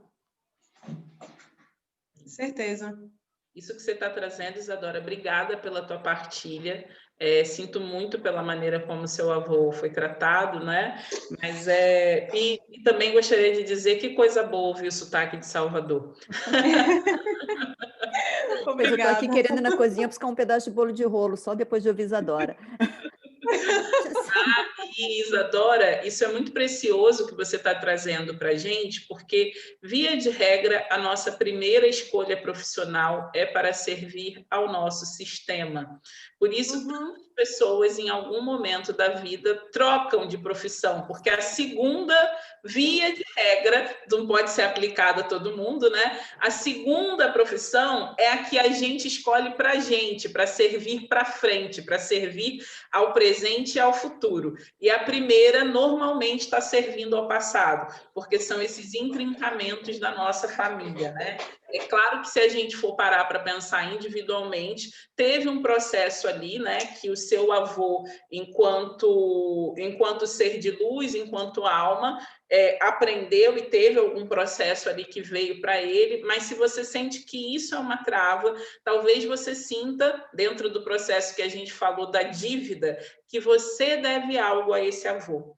Certeza. Isso que você está trazendo, Isadora, obrigada pela tua partilha. Sinto muito pela maneira como seu avô foi tratado, né? Mas e também gostaria de dizer que coisa boa ouvir o sotaque de Salvador. Mas eu estou aqui querendo ir na cozinha buscar um pedaço de bolo de rolo, só depois de ouvir Isadora. E Isadora, isso é muito precioso que você está trazendo para a gente, porque, via de regra, a nossa primeira escolha profissional é para servir ao nosso sistema. Por isso, tantas pessoas, em algum momento da vida, trocam de profissão, porque a segunda, via de regra, não pode ser aplicada a todo mundo, né? A segunda profissão é a que a gente escolhe para a gente, para servir para frente, para servir ao presente e ao futuro. E a primeira normalmente está servindo ao passado, porque são esses intrincamentos da nossa família, né? É claro que se a gente for parar para pensar individualmente, teve um processo ali, né, que o seu avô, enquanto ser de luz, enquanto alma, aprendeu e teve algum processo ali que veio para ele, mas se você sente que isso é uma trava, talvez você sinta, dentro do processo que a gente falou da dívida, que você deve algo a esse avô.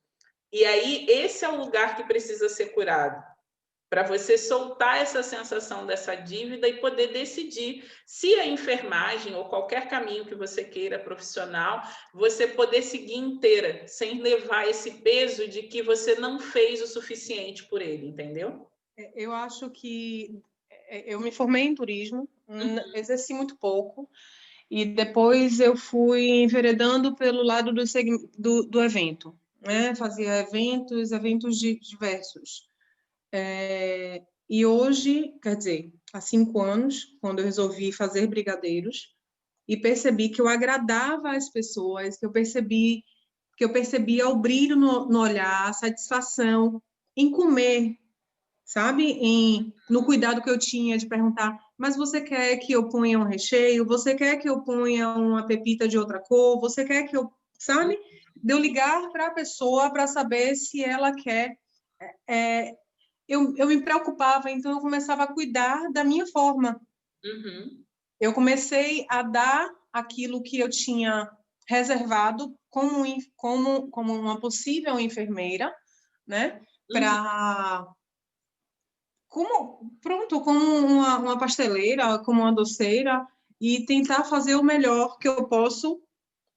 E aí, esse é o lugar que precisa ser curado, para você soltar essa sensação dessa dívida e poder decidir se a enfermagem ou qualquer caminho que você queira profissional, você poder seguir inteira, sem levar esse peso de que você não fez o suficiente por ele, entendeu? Eu acho que eu me formei em turismo, exerci muito pouco, e depois eu fui enveredando pelo lado do evento, né? Fazia eventos diversos. E hoje, quer dizer, há 5 anos, quando eu resolvi fazer brigadeiros, e percebi que eu agradava as pessoas, que eu percebia o brilho no olhar, a satisfação em comer, sabe? No cuidado que eu tinha de perguntar, mas você quer que eu ponha um recheio? Você quer que eu ponha uma pepita de outra cor? Você quer que eu... Sabe? De eu ligar para a pessoa para saber se ela quer... Eu me preocupava, então eu começava a cuidar da minha forma. Eu comecei a dar aquilo que eu tinha reservado como uma possível enfermeira, né? Como uma pasteleira, como uma doceira, e tentar fazer o melhor que eu posso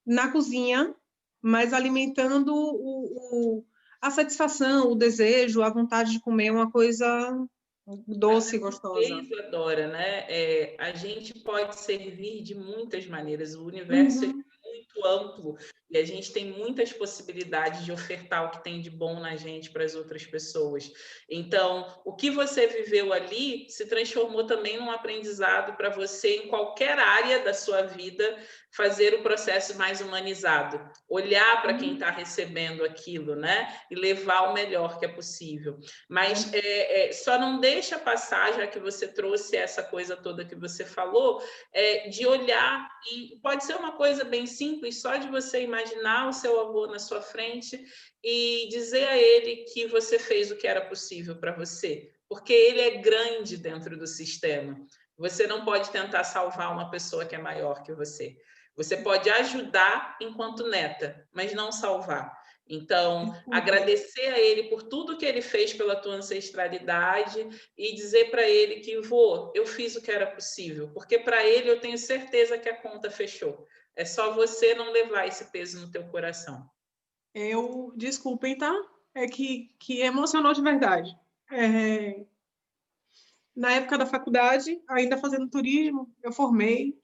na cozinha, mas alimentando a satisfação, o desejo, a vontade de comer uma coisa doce e gostosa. Isadora, né? A gente pode servir de muitas maneiras, o universo é muito amplo E a gente tem muitas possibilidades de ofertar o que tem de bom na gente para as outras pessoas. Então, o que você viveu ali se transformou também num aprendizado para você, em qualquer área da sua vida, fazer o processo mais humanizado. Olhar para quem está recebendo aquilo, né? E levar o melhor que é possível. Mas só não deixa passar, já que você trouxe essa coisa toda que você falou, de olhar, e pode ser uma coisa bem simples, só de você imaginar o seu avô na sua frente e dizer a ele que você fez o que era possível para você, porque ele é grande dentro do sistema. Você não pode tentar salvar uma pessoa que é maior que você. Você pode ajudar enquanto neta, mas não salvar. Então, agradecer a ele por tudo que ele fez pela tua ancestralidade e dizer para ele que, vô, eu fiz o que era possível, porque para ele eu tenho certeza que a conta fechou. É só você não levar esse peso no teu coração. Desculpem, tá? É que emocionou de verdade. Na época da faculdade, ainda fazendo turismo, eu formei.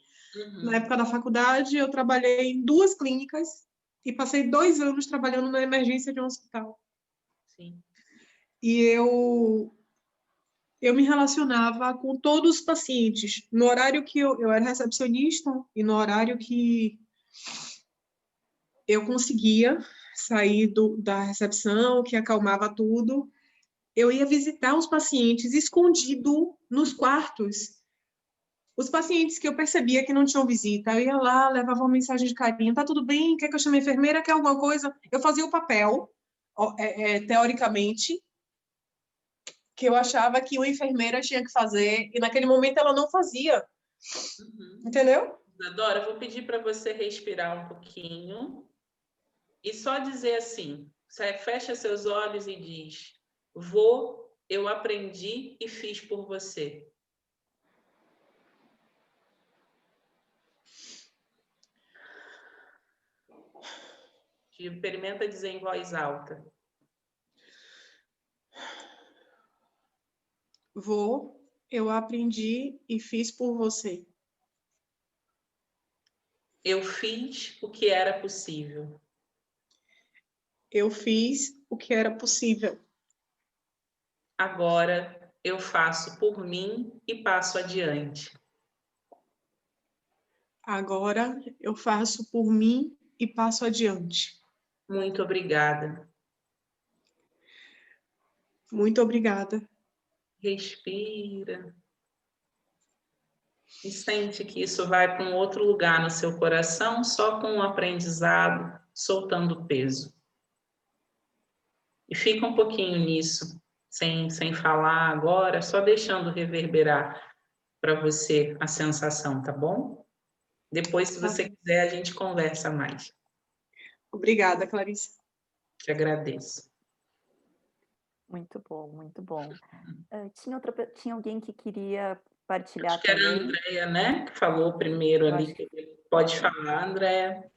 Na época da faculdade, eu trabalhei em 2 clínicas e passei 2 anos trabalhando na emergência de um hospital. Sim. E eu me relacionava com todos os pacientes. No horário que eu era recepcionista e no horário que eu conseguia sair da recepção, que acalmava tudo, eu ia visitar os pacientes escondido nos quartos. Os pacientes que eu percebia que não tinham visita, eu ia lá, levava uma mensagem de carinho, tá tudo bem? Quer que eu chame a enfermeira? Quer alguma coisa? Eu fazia o papel, teoricamente, que eu achava que uma enfermeira tinha que fazer, e naquele momento ela não fazia. Entendeu? Isadora, vou pedir para você respirar um pouquinho e só dizer assim, fecha seus olhos e diz, vô, eu aprendi e fiz por você. Experimenta dizer em voz alta. Vô, eu aprendi e fiz por você. Eu fiz o que era possível. Eu fiz o que era possível. Agora eu faço por mim e passo adiante. Agora eu faço por mim e passo adiante. Muito obrigada. Muito obrigada. Respira. E sente que isso vai para um outro lugar no seu coração, só com um aprendizado, soltando o peso. E fica um pouquinho nisso, sem falar agora, só deixando reverberar para você a sensação, tá bom? Depois, se você quiser, a gente conversa mais. Obrigada, Clarice. Te agradeço. Muito bom, muito bom. Tinha alguém que queria partilhar Acho que era também? a Andréia, né? Que falou primeiro ali. Pode falar, Andréia.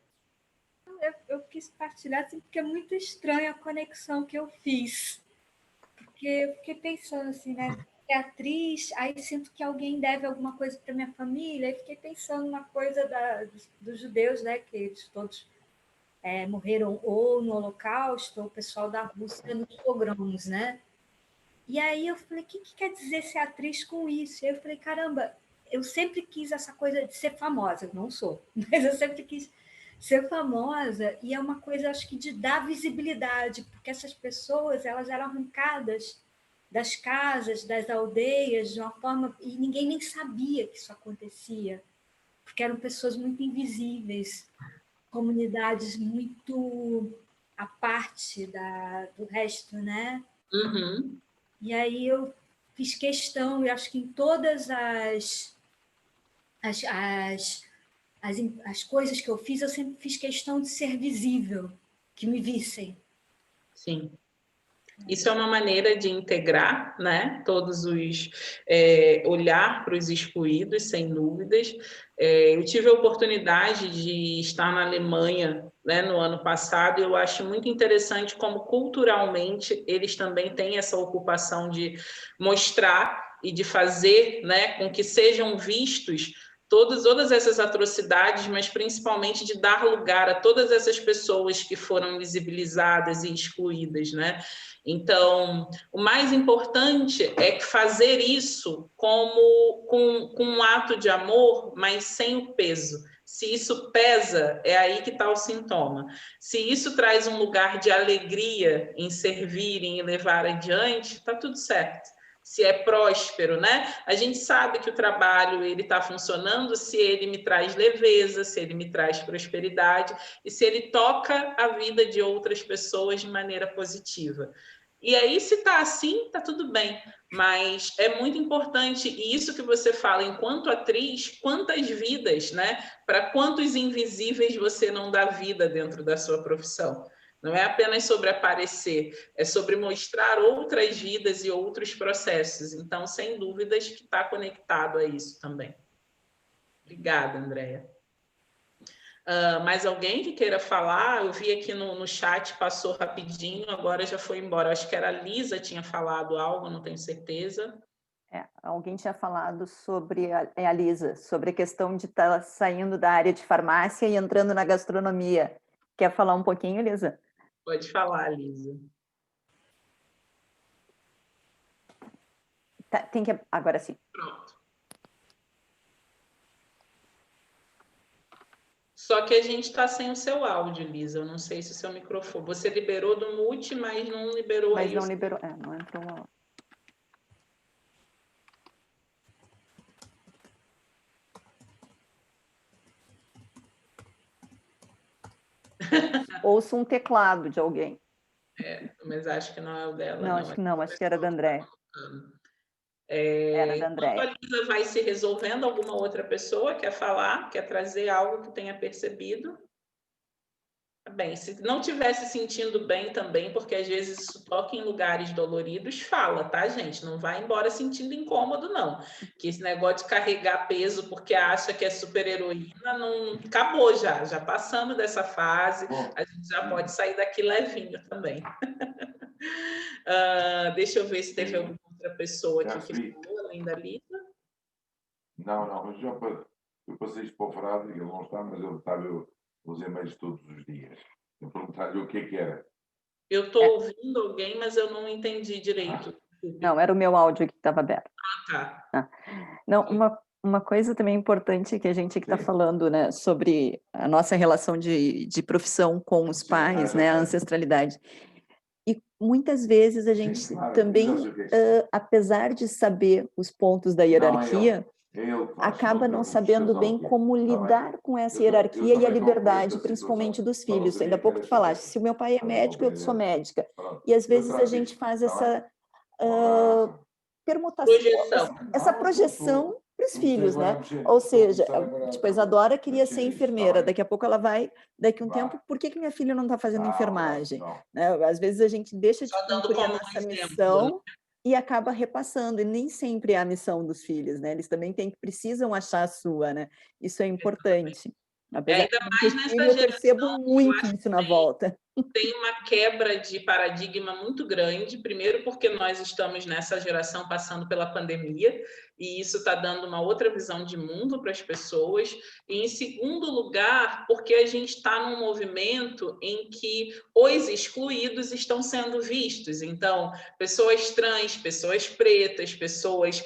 Eu quis partilhar assim, porque é muito estranha a conexão que eu fiz. Porque eu fiquei pensando assim, né? É atriz, aí sinto que alguém deve alguma coisa para minha família, aí fiquei pensando na coisa dos judeus, né? Que eles todos morreram ou no Holocausto, ou o pessoal da Rússia nos pogroms, né? E aí eu falei, o que quer dizer ser atriz com isso? E aí eu falei, caramba, eu sempre quis essa coisa de ser famosa, eu não sou, mas eu sempre quis ser famosa, e é uma coisa, acho que, de dar visibilidade, porque essas pessoas, elas eram arrancadas das casas, das aldeias, de uma forma, e ninguém nem sabia que isso acontecia, porque eram pessoas muito invisíveis, comunidades muito à parte do resto, né? Uhum. E aí eu fiz questão, e acho que em todas as coisas que eu fiz, eu sempre fiz questão de ser visível, que me vissem. Sim. Isso é uma maneira de integrar, né, todos os... olhar para os excluídos, sem dúvidas. Eu tive a oportunidade de estar na Alemanha, né, no ano passado, e eu acho muito interessante como, culturalmente, eles também têm essa ocupação de mostrar e de fazer, né, com que sejam vistos todas essas atrocidades, mas principalmente de dar lugar a todas essas pessoas que foram invisibilizadas e excluídas, né? Então, o mais importante é fazer isso com um ato de amor, mas sem o peso. Se isso pesa, é aí que está o sintoma. Se isso traz um lugar de alegria em servir, em levar adiante, está tudo certo. Se é próspero, né? A gente sabe que o trabalho ele está funcionando se ele me traz leveza, se ele me traz prosperidade e se ele toca a vida de outras pessoas de maneira positiva. E aí, se está assim, está tudo bem. Mas é muito importante, e isso que você fala, enquanto atriz, quantas vidas, né? Para quantos invisíveis você não dá vida dentro da sua profissão? Não é apenas sobre aparecer, é sobre mostrar outras vidas e outros processos. Então, sem dúvidas que está conectado a isso também. Obrigada, Andréia. Mais alguém que queira falar? Eu vi aqui no chat, passou rapidinho, agora já foi embora. Acho que era a Lisa tinha falado algo, não tenho certeza. Alguém tinha falado sobre, a Lisa, sobre a questão de estar saindo da área de farmácia e entrando na gastronomia. Quer falar um pouquinho, Lisa? Pode falar, Lisa. Tá, agora sim. Pronto. Só que a gente está sem o seu áudio, Lisa. Eu não sei se o seu microfone... Você liberou do mute, mas não liberou aí. Mas não liberou, não entrou o áudio. Ouço um teclado de alguém. Mas acho que não é o dela. Não, acho que não, acho que era da Andréia. Era da Andréia. Enquanto a Lisa vai se resolvendo, alguma outra pessoa quer falar, quer trazer algo que tenha percebido? Bem, se não estiver se sentindo bem também, porque às vezes isso toca em lugares doloridos, fala, tá, gente? Não vai embora sentindo incômodo, não. Que esse negócio de carregar peso porque acha que é super heroína, não acabou já passamos dessa fase, a gente já pode sair daqui levinho também. Deixa eu ver se teve alguma outra pessoa aqui que falou, além da Lisa. Não, mas eu passei isto para o Frado, ele não está, mas ele estava os e-mails todos os dias. Eu perguntei-lhe o que era. Eu estou ouvindo alguém, mas eu não entendi direito. Não, era o meu áudio que estava aberto. Tá. Não, uma coisa também importante que a gente está falando, né, sobre a nossa relação de profissão com os pais, né, a ancestralidade. E muitas vezes a gente também, apesar de saber os pontos da hierarquia, acaba não sabendo bem como lidar com essa hierarquia e a liberdade, principalmente dos filhos. Ainda há pouco tu falaste, se o meu pai é médico, eu sou médica. E às vezes a gente faz essa permutação, essa projeção para os filhos, né? Ou seja, tipo, a Isadora queria ser enfermeira, daqui a pouco ela vai, daqui a um tempo, por que minha filha não está fazendo enfermagem? Né? Às vezes a gente deixa de cumprir a nossa missão e acaba repassando, e nem sempre é a missão dos filhos, né? Eles também precisam achar a sua, né? Isso é importante. Apesar ainda mais nessa filho, geração, eu percebo muito isso na volta. Tem uma quebra de paradigma muito grande, primeiro porque nós estamos nessa geração passando pela pandemia, e isso está dando uma outra visão de mundo para as pessoas, e em segundo lugar, porque a gente está num movimento em que os excluídos estão sendo vistos. Então, pessoas trans, pessoas pretas, pessoas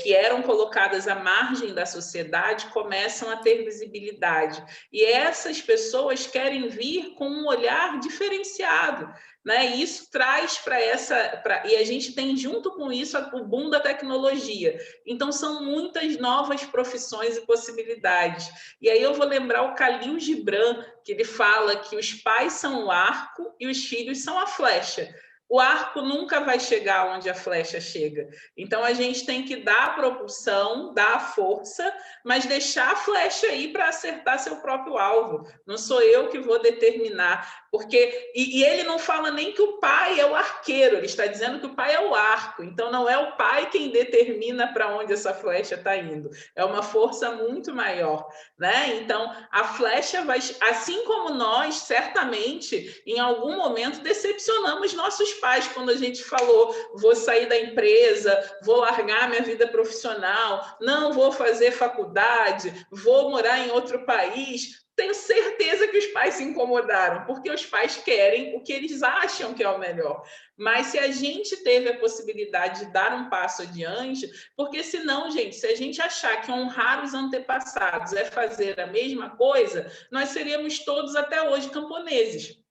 que eram colocadas à margem da sociedade começam a ter visibilidade. E essas pessoas querem vir com um olhar diferenciado, né? E isso traz e a gente tem junto com isso o boom da tecnologia. Então são muitas novas profissões e possibilidades. E aí eu vou lembrar o Khalil Gibran, que ele fala que os pais são o arco e os filhos são a flecha. O arco nunca vai chegar onde a flecha chega. Então, a gente tem que dar a propulsão, dar a força, mas deixar a flecha aí para acertar seu próprio alvo. Não sou eu que vou determinar. E ele não fala nem que o pai é o arqueiro, ele está dizendo que o pai é o arco. Então, não é o pai quem determina para onde essa flecha está indo. É uma força muito maior, né? Então, a flecha vai... Assim como nós, certamente, em algum momento, decepcionamos nossos pais quando a gente falou, vou sair da empresa, vou largar minha vida profissional, não vou fazer faculdade, vou morar em outro país. Tenho certeza que os pais se incomodaram, porque os pais querem o que eles acham que é o melhor. Mas se a gente teve a possibilidade de dar um passo adiante, porque senão, gente, se a gente achar que honrar os antepassados é fazer a mesma coisa, nós seríamos todos até hoje camponeses,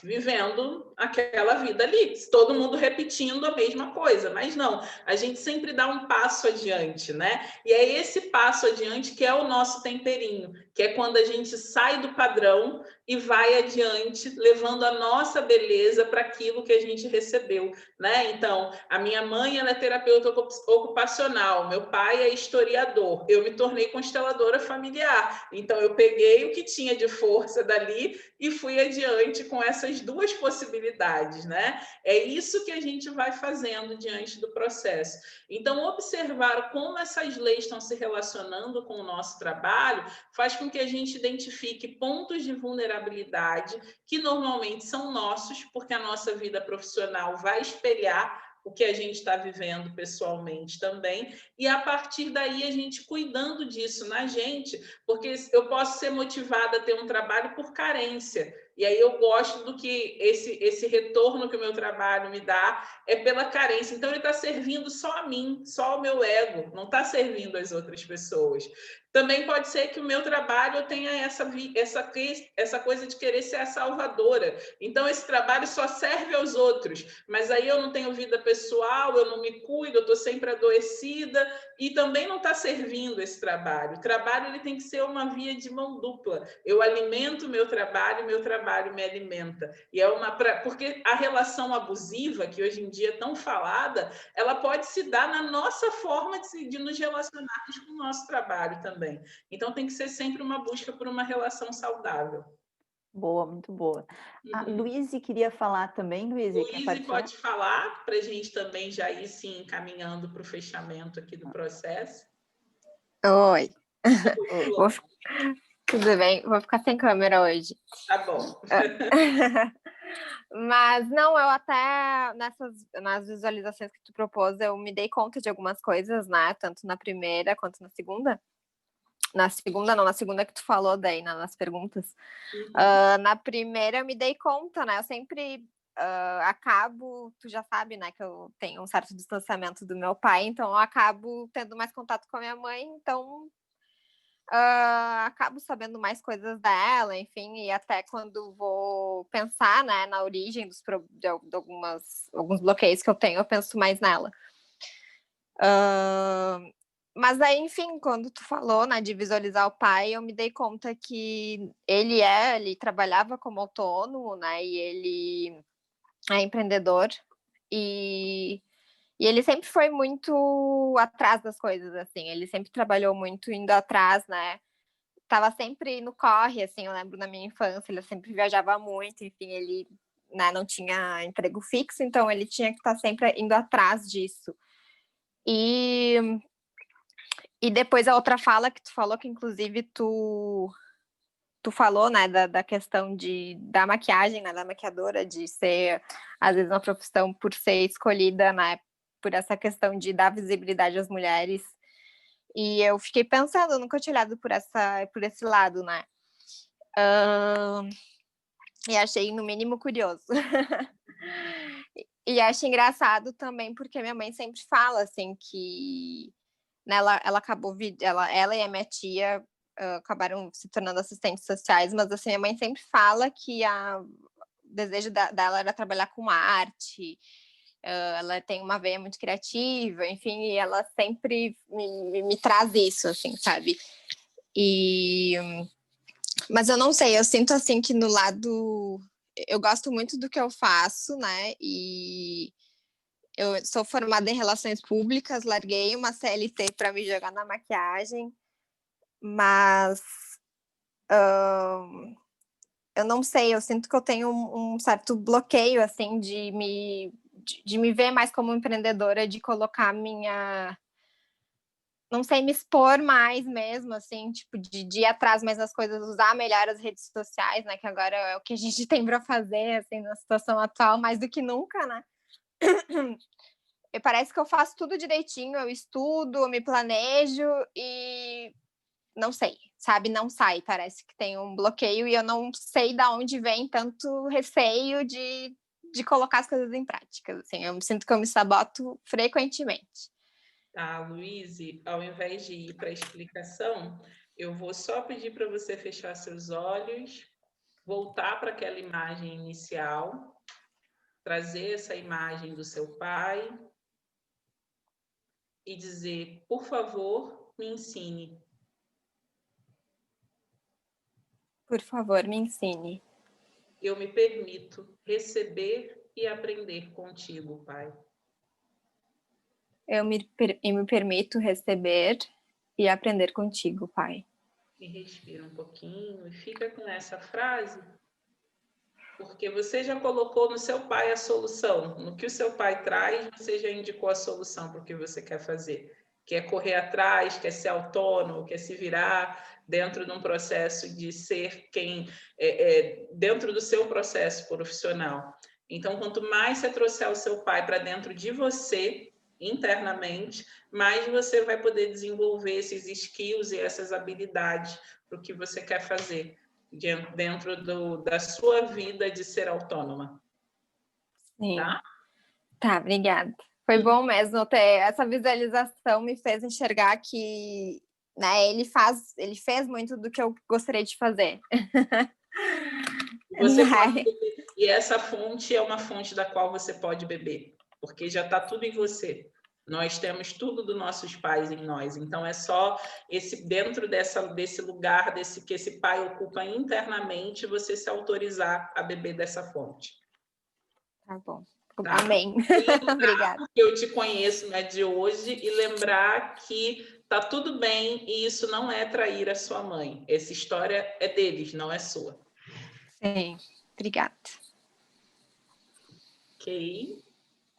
vivendo aquela vida ali, todo mundo repetindo a mesma coisa, mas não, a gente sempre dá um passo adiante, né? E é esse passo adiante que é o nosso temperinho, que é quando a gente sai do padrão e vai adiante, levando a nossa beleza para aquilo que a gente recebeu, né? Então, a minha mãe, ela é terapeuta ocupacional, meu pai é historiador, eu me tornei consteladora familiar, então eu peguei o que tinha de força dali e fui adiante com essas duas possibilidades, né? É isso que a gente vai fazendo diante do processo. Então, observar como essas leis estão se relacionando com o nosso trabalho faz com que a gente identifique pontos de vulnerabilidade que normalmente são nossos, porque a nossa vida profissional vai espelhar o que a gente está vivendo pessoalmente também, e a partir daí a gente cuidando disso na gente, porque eu posso ser motivada a ter um trabalho por carência, e aí eu gosto do que esse retorno que o meu trabalho me dá é pela carência, então ele está servindo só a mim, só ao meu ego, não está servindo às outras pessoas. Também pode ser que o meu trabalho tenha essa coisa de querer ser a salvadora. Então, esse trabalho só serve aos outros, mas aí eu não tenho vida pessoal, eu não me cuido, eu estou sempre adoecida, e também não está servindo esse trabalho. O trabalho ele tem que ser uma via de mão dupla. Eu alimento o meu trabalho me alimenta. E porque a relação abusiva, que hoje em dia é tão falada, ela pode se dar na nossa forma de nos relacionarmos com o nosso trabalho também. Então, tem que ser sempre uma busca por uma relação saudável. Boa, muito boa. A Luíse queria falar também, Luíse. Luíse pode falar para a gente também já ir se encaminhando para o fechamento aqui do processo. Oi. Oi. Tudo bem? Vou ficar sem câmera hoje. Tá bom. Mas não, eu até nas visualizações que tu propôs, eu me dei conta de algumas coisas, né? Tanto na primeira quanto na segunda. Na segunda que tu falou daí, nas perguntas. Na primeira eu me dei conta, né? Eu sempre acabo, tu já sabe, né? Que eu tenho um certo distanciamento do meu pai, então eu acabo tendo mais contato com a minha mãe, então acabo sabendo mais coisas dela, enfim, e até quando vou pensar, né, na origem de alguns bloqueios que eu tenho, eu penso mais nela. Mas aí, enfim, quando tu falou, né, de visualizar o pai, eu me dei conta que ele trabalhava como autônomo, né, e ele é empreendedor, e ele sempre foi muito atrás das coisas, assim, ele sempre trabalhou muito indo atrás, né, tava sempre no corre, assim, eu lembro na minha infância, ele sempre viajava muito, enfim, ele, né, não tinha emprego fixo, então ele tinha que estar sempre indo atrás disso. E depois a outra fala que tu falou, que inclusive tu falou, né, da questão da maquiagem, né, da maquiadora, de ser, às vezes, uma profissão por ser escolhida, né, por essa questão de dar visibilidade às mulheres. E eu fiquei pensando, eu nunca tinha olhado por esse lado, né. E achei, no mínimo, curioso. E acho engraçado também, porque minha mãe sempre fala, assim, que né, ela acabou, ela e a minha tia acabaram se tornando assistentes sociais, mas assim, minha mãe sempre fala que o desejo dela era trabalhar com arte, ela tem uma veia muito criativa, enfim, e ela sempre me traz isso, assim, sabe? Mas eu não sei, eu sinto assim que no lado... Eu gosto muito do que eu faço, né? E eu sou formada em relações públicas, larguei uma CLT para me jogar na maquiagem, mas eu não sei, eu sinto que eu tenho um certo bloqueio, assim, de me ver mais como empreendedora, de colocar não sei me expor mais mesmo, assim, tipo, de ir atrás mais das coisas, usar melhor as redes sociais, né, que agora é o que a gente tem para fazer, assim, na situação atual, mais do que nunca, né. Parece que eu faço tudo direitinho, eu estudo, eu me planejo e não sei, sabe, não sai, parece que tem um bloqueio e eu não sei de onde vem tanto receio de colocar as coisas em prática, assim, eu sinto que eu me saboto frequentemente. Tá, Luíse, ao invés de ir para a explicação, eu vou só pedir para você fechar seus olhos, voltar para aquela imagem inicial, trazer essa imagem do seu pai e dizer, por favor, me ensine. Por favor, me ensine. Eu me permito receber e aprender contigo, Pai. Eu me permito receber e aprender contigo, Pai. E respira um pouquinho e fica com essa frase, porque você já colocou no seu pai a solução. No que o seu pai traz, você já indicou a solução para o que você quer fazer. Quer correr atrás, quer ser autônomo, quer se virar dentro de um processo de ser quem... dentro do seu processo profissional. Então, quanto mais você trouxer o seu pai para dentro de você, internamente, mais você vai poder desenvolver esses skills e essas habilidades para o que você quer fazer dentro da sua vida de ser autônoma. Sim. Tá? Tá, obrigada. Foi bom mesmo ter essa visualização, me fez enxergar que, né, ele fez muito do que eu gostaria de fazer. Você pode beber, e essa fonte é uma fonte da qual você pode beber, porque já está tudo em você. Nós temos tudo dos nossos pais em nós, então é só dentro desse lugar, que esse pai ocupa internamente, você se autorizar a beber dessa fonte. Tá bom. Tá? Amém. Obrigada. Que eu te conheço, né, de hoje, e lembrar que tá tudo bem e isso não é trair a sua mãe. Essa história é deles, não é sua. Sim, obrigada. Ok.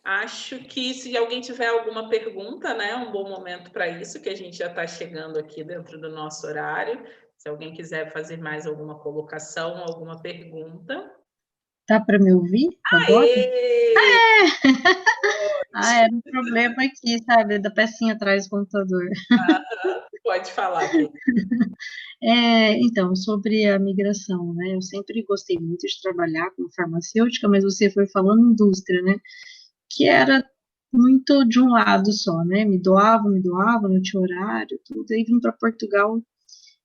Acho que se alguém tiver alguma pergunta, né, é um bom momento para isso, que a gente já está chegando aqui dentro do nosso horário. Se alguém quiser fazer mais alguma colocação, alguma pergunta. Dá para me ouvir agora? Aê! Era um problema aqui, sabe, da pecinha atrás do computador. Pode falar, Kate. Então, sobre a migração, né, eu sempre gostei muito de trabalhar como farmacêutica, mas você foi falando indústria, né, que era muito de um lado só, né, me doava, não tinha horário, tudo, aí vim para Portugal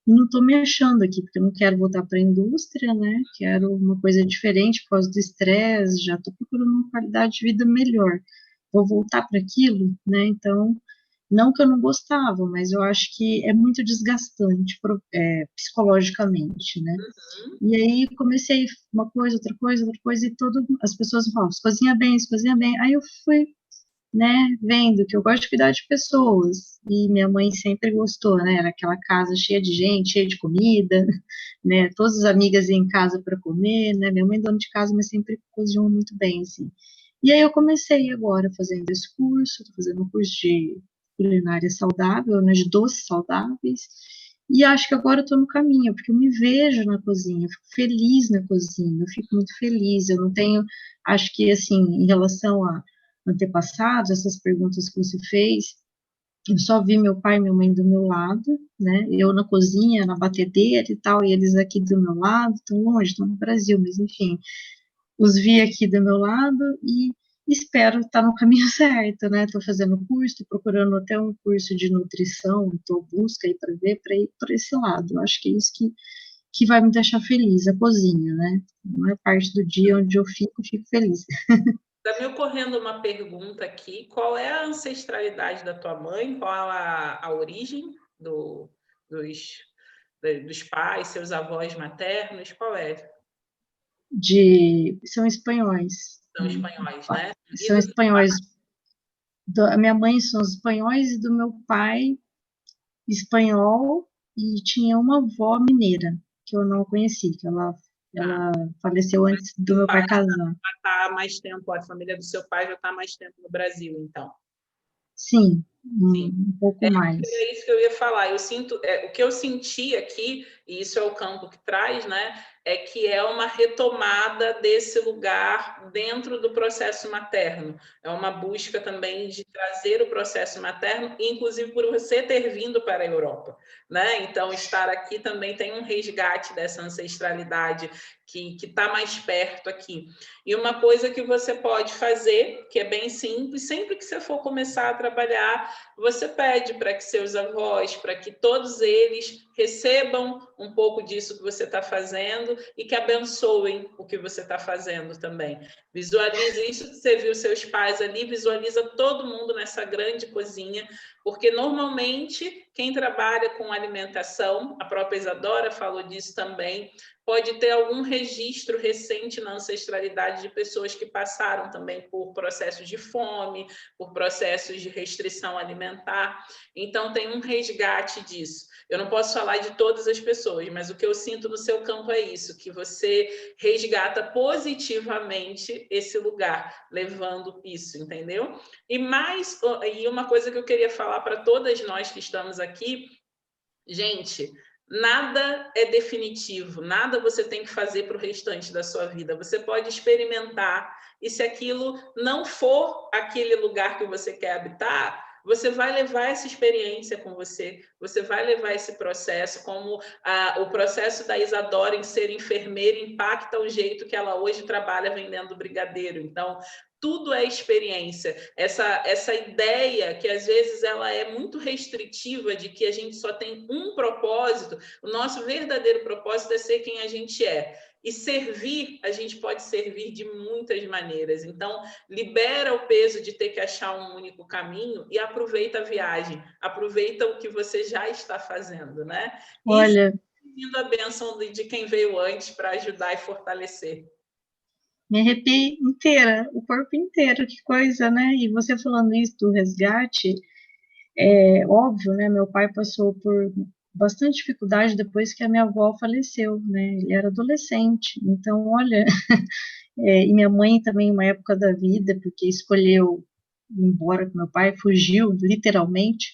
e não estou me achando aqui, porque eu não quero voltar para a indústria, né, quero uma coisa diferente por causa do estresse, já estou procurando uma qualidade de vida melhor, vou voltar para aquilo, né, então, não que eu não gostava, mas eu acho que é muito desgastante psicologicamente, né, e aí comecei uma coisa, outra coisa, e as pessoas falam, você cozinha bem, aí eu fui, né, vendo que eu gosto de cuidar de pessoas, e minha mãe sempre gostou, né, era aquela casa cheia de gente, cheia de comida, né, todas as amigas iam em casa para comer, né, minha mãe é dona de casa, mas sempre cozinhou muito bem, assim. E aí eu comecei agora fazendo esse curso, tô fazendo um curso de culinária saudável, né, de doces saudáveis, e acho que agora eu estou no caminho, porque eu me vejo na cozinha, eu fico feliz na cozinha, eu fico muito feliz, eu não tenho, acho que, assim, em relação a antepassados, essas perguntas que você fez, eu só vi meu pai e minha mãe do meu lado, né, eu na cozinha, na batedeira e tal, e eles aqui do meu lado, estão longe, estão no Brasil, mas enfim, os vi aqui do meu lado e espero estar no caminho certo, né, estou fazendo curso, estou procurando até um curso de nutrição, estou busca aí para ver, para ir para esse lado, eu acho que é isso que vai me deixar feliz, a cozinha, né, não é parte do dia onde eu fico feliz. Está me ocorrendo uma pergunta aqui. Qual é a ancestralidade da tua mãe? Qual a origem dos pais, seus avós maternos? Qual é? São espanhóis. São espanhóis, né? São espanhóis. A minha mãe são espanhóis e do meu pai espanhol, e tinha uma avó mineira, que eu não conheci, que ela faleceu antes do meu pai casar. Já está há mais tempo, a família do seu pai já está há mais tempo no Brasil, então. Sim, um pouco mais. É isso que eu ia falar. Eu sinto, o que eu senti aqui, e isso é o campo que traz, né? É que é uma retomada desse lugar dentro do processo materno. É uma busca também de trazer o processo materno, inclusive por você ter vindo para a Europa, né? Então, estar aqui também tem um resgate dessa ancestralidade que está mais perto aqui. E uma coisa que você pode fazer, que é bem simples, sempre que você for começar a trabalhar, você pede para que seus avós, para que todos eles recebam um pouco disso que você está fazendo e que abençoem o que você está fazendo também. Visualize isso que você viu seus pais ali, visualiza todo mundo nessa grande cozinha, porque normalmente quem trabalha com alimentação, a própria Isadora falou disso também, pode ter algum registro recente na ancestralidade de pessoas que passaram também por processos de fome, por processos de restrição alimentar. Então, tem um resgate disso. Eu não posso falar de todas as pessoas, mas o que eu sinto no seu campo é isso, que você resgata positivamente esse lugar, levando isso, entendeu? E uma coisa que eu queria falar para todas nós que estamos aqui, gente, nada é definitivo, nada você tem que fazer para o restante da sua vida. Você pode experimentar, e se aquilo não for aquele lugar que você quer habitar, você vai levar essa experiência com você, você vai levar esse processo, como o processo da Isadora em ser enfermeira impacta o jeito que ela hoje trabalha vendendo brigadeiro. Então, tudo é experiência. Essa ideia que às vezes ela é muito restritiva de que a gente só tem um propósito, o nosso verdadeiro propósito é ser quem a gente é. E servir, a gente pode servir de muitas maneiras. Então, libera o peso de ter que achar um único caminho e aproveita a viagem, aproveita o que você já está fazendo, né? Olha, E a bênção de quem veio antes para ajudar e fortalecer. me arrepiei inteira, o corpo inteiro, que coisa, né? E você falando isso do resgate, é óbvio, né? Meu pai passou por bastante dificuldade depois que a minha avó faleceu, né? Ele era adolescente, então, olha, e minha mãe também, uma época da vida, porque escolheu ir embora com meu pai, fugiu, literalmente,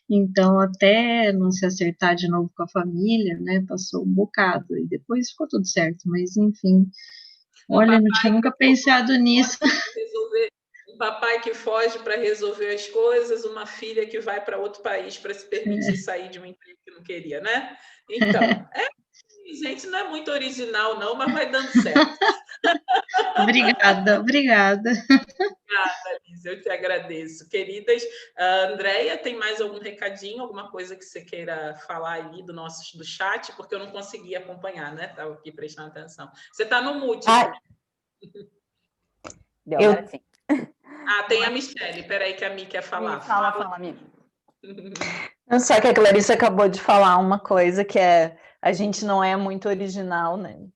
então, até não se acertar de novo com a família, né? Passou um bocado, e depois ficou tudo certo, mas, enfim, olha, não tinha nunca pensado nisso. Um papai que foge para resolver as coisas, uma filha que vai para outro país para se permitir sair de um emprego que não queria, né? Então, gente, não é muito original, não, mas vai dando certo. Obrigada. Obrigada, Liz, eu te agradeço. Queridas, Andréia, tem mais algum recadinho, alguma coisa que você queira falar aí do chat? Porque eu não consegui acompanhar, né? Estava aqui prestando atenção. Você está no mute. Deu, agora sim. Tem a Michelle. Peraí que a Mi quer falar. Fala, Mi. Só que a Clarice acabou de falar uma coisa que a gente não é muito original, né?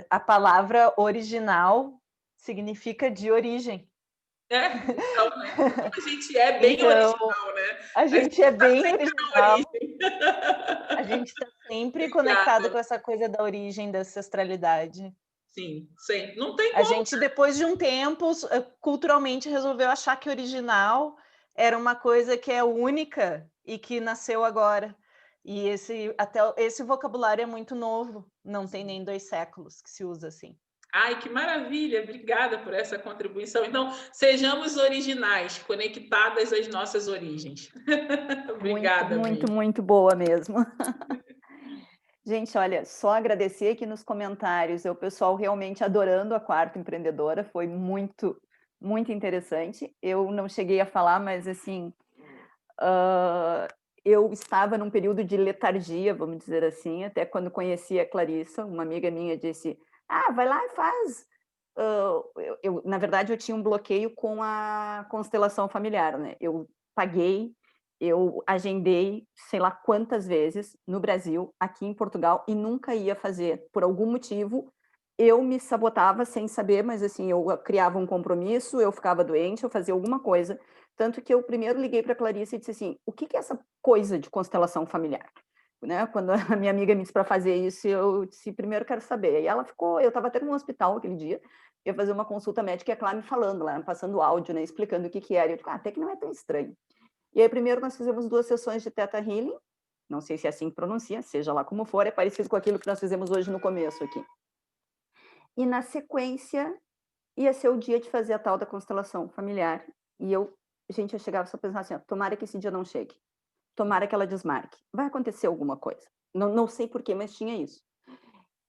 A palavra original significa de origem. Então, né? A gente é bem original, né? A gente é bem original. A gente está sempre conectado com essa coisa da origem, da ancestralidade. Sim, sim. Não tem como. A gente, depois de um tempo, culturalmente resolveu achar que original era uma coisa que é única e que nasceu agora. E até esse vocabulário é muito novo, não tem nem 2 séculos que se usa assim. Ai, que maravilha! Obrigada por essa contribuição. Então, sejamos originais, conectadas às nossas origens. Obrigada. Muito boa mesmo. Gente, olha, só agradecer aqui nos comentários, o pessoal realmente adorando a Quarta Empreendedora, foi muito, muito interessante. Eu não cheguei a falar, mas assim, eu estava num período de letargia, vamos dizer assim, até quando conheci a Clarissa, uma amiga minha disse, vai lá e faz. Na verdade, eu tinha um bloqueio com a constelação familiar, né? Eu paguei, eu agendei sei lá quantas vezes no Brasil, aqui em Portugal, e nunca ia fazer. Por algum motivo, eu me sabotava sem saber, mas assim, eu criava um compromisso, eu ficava doente, eu fazia alguma coisa. Tanto que eu primeiro liguei para a Clarice e disse assim, o que é essa coisa de constelação familiar? Né? Quando a minha amiga me disse para fazer isso, eu disse, primeiro quero saber. E ela ficou, eu estava até no hospital aquele dia, ia fazer uma consulta médica e a Clara me falando lá, passando áudio, né, explicando o que era. Eu digo, até que não é tão estranho. E aí, primeiro, nós fizemos 2 sessões de Theta Healing, não sei se é assim que pronuncia, seja lá como for, é parecido com aquilo que nós fizemos hoje no começo aqui. E, na sequência, ia ser o dia de fazer a tal da constelação familiar. E eu chegava só pensando assim, ó, tomara que esse dia não chegue. Tomara que ela desmarque. Vai acontecer alguma coisa. Não sei porquê, mas tinha isso.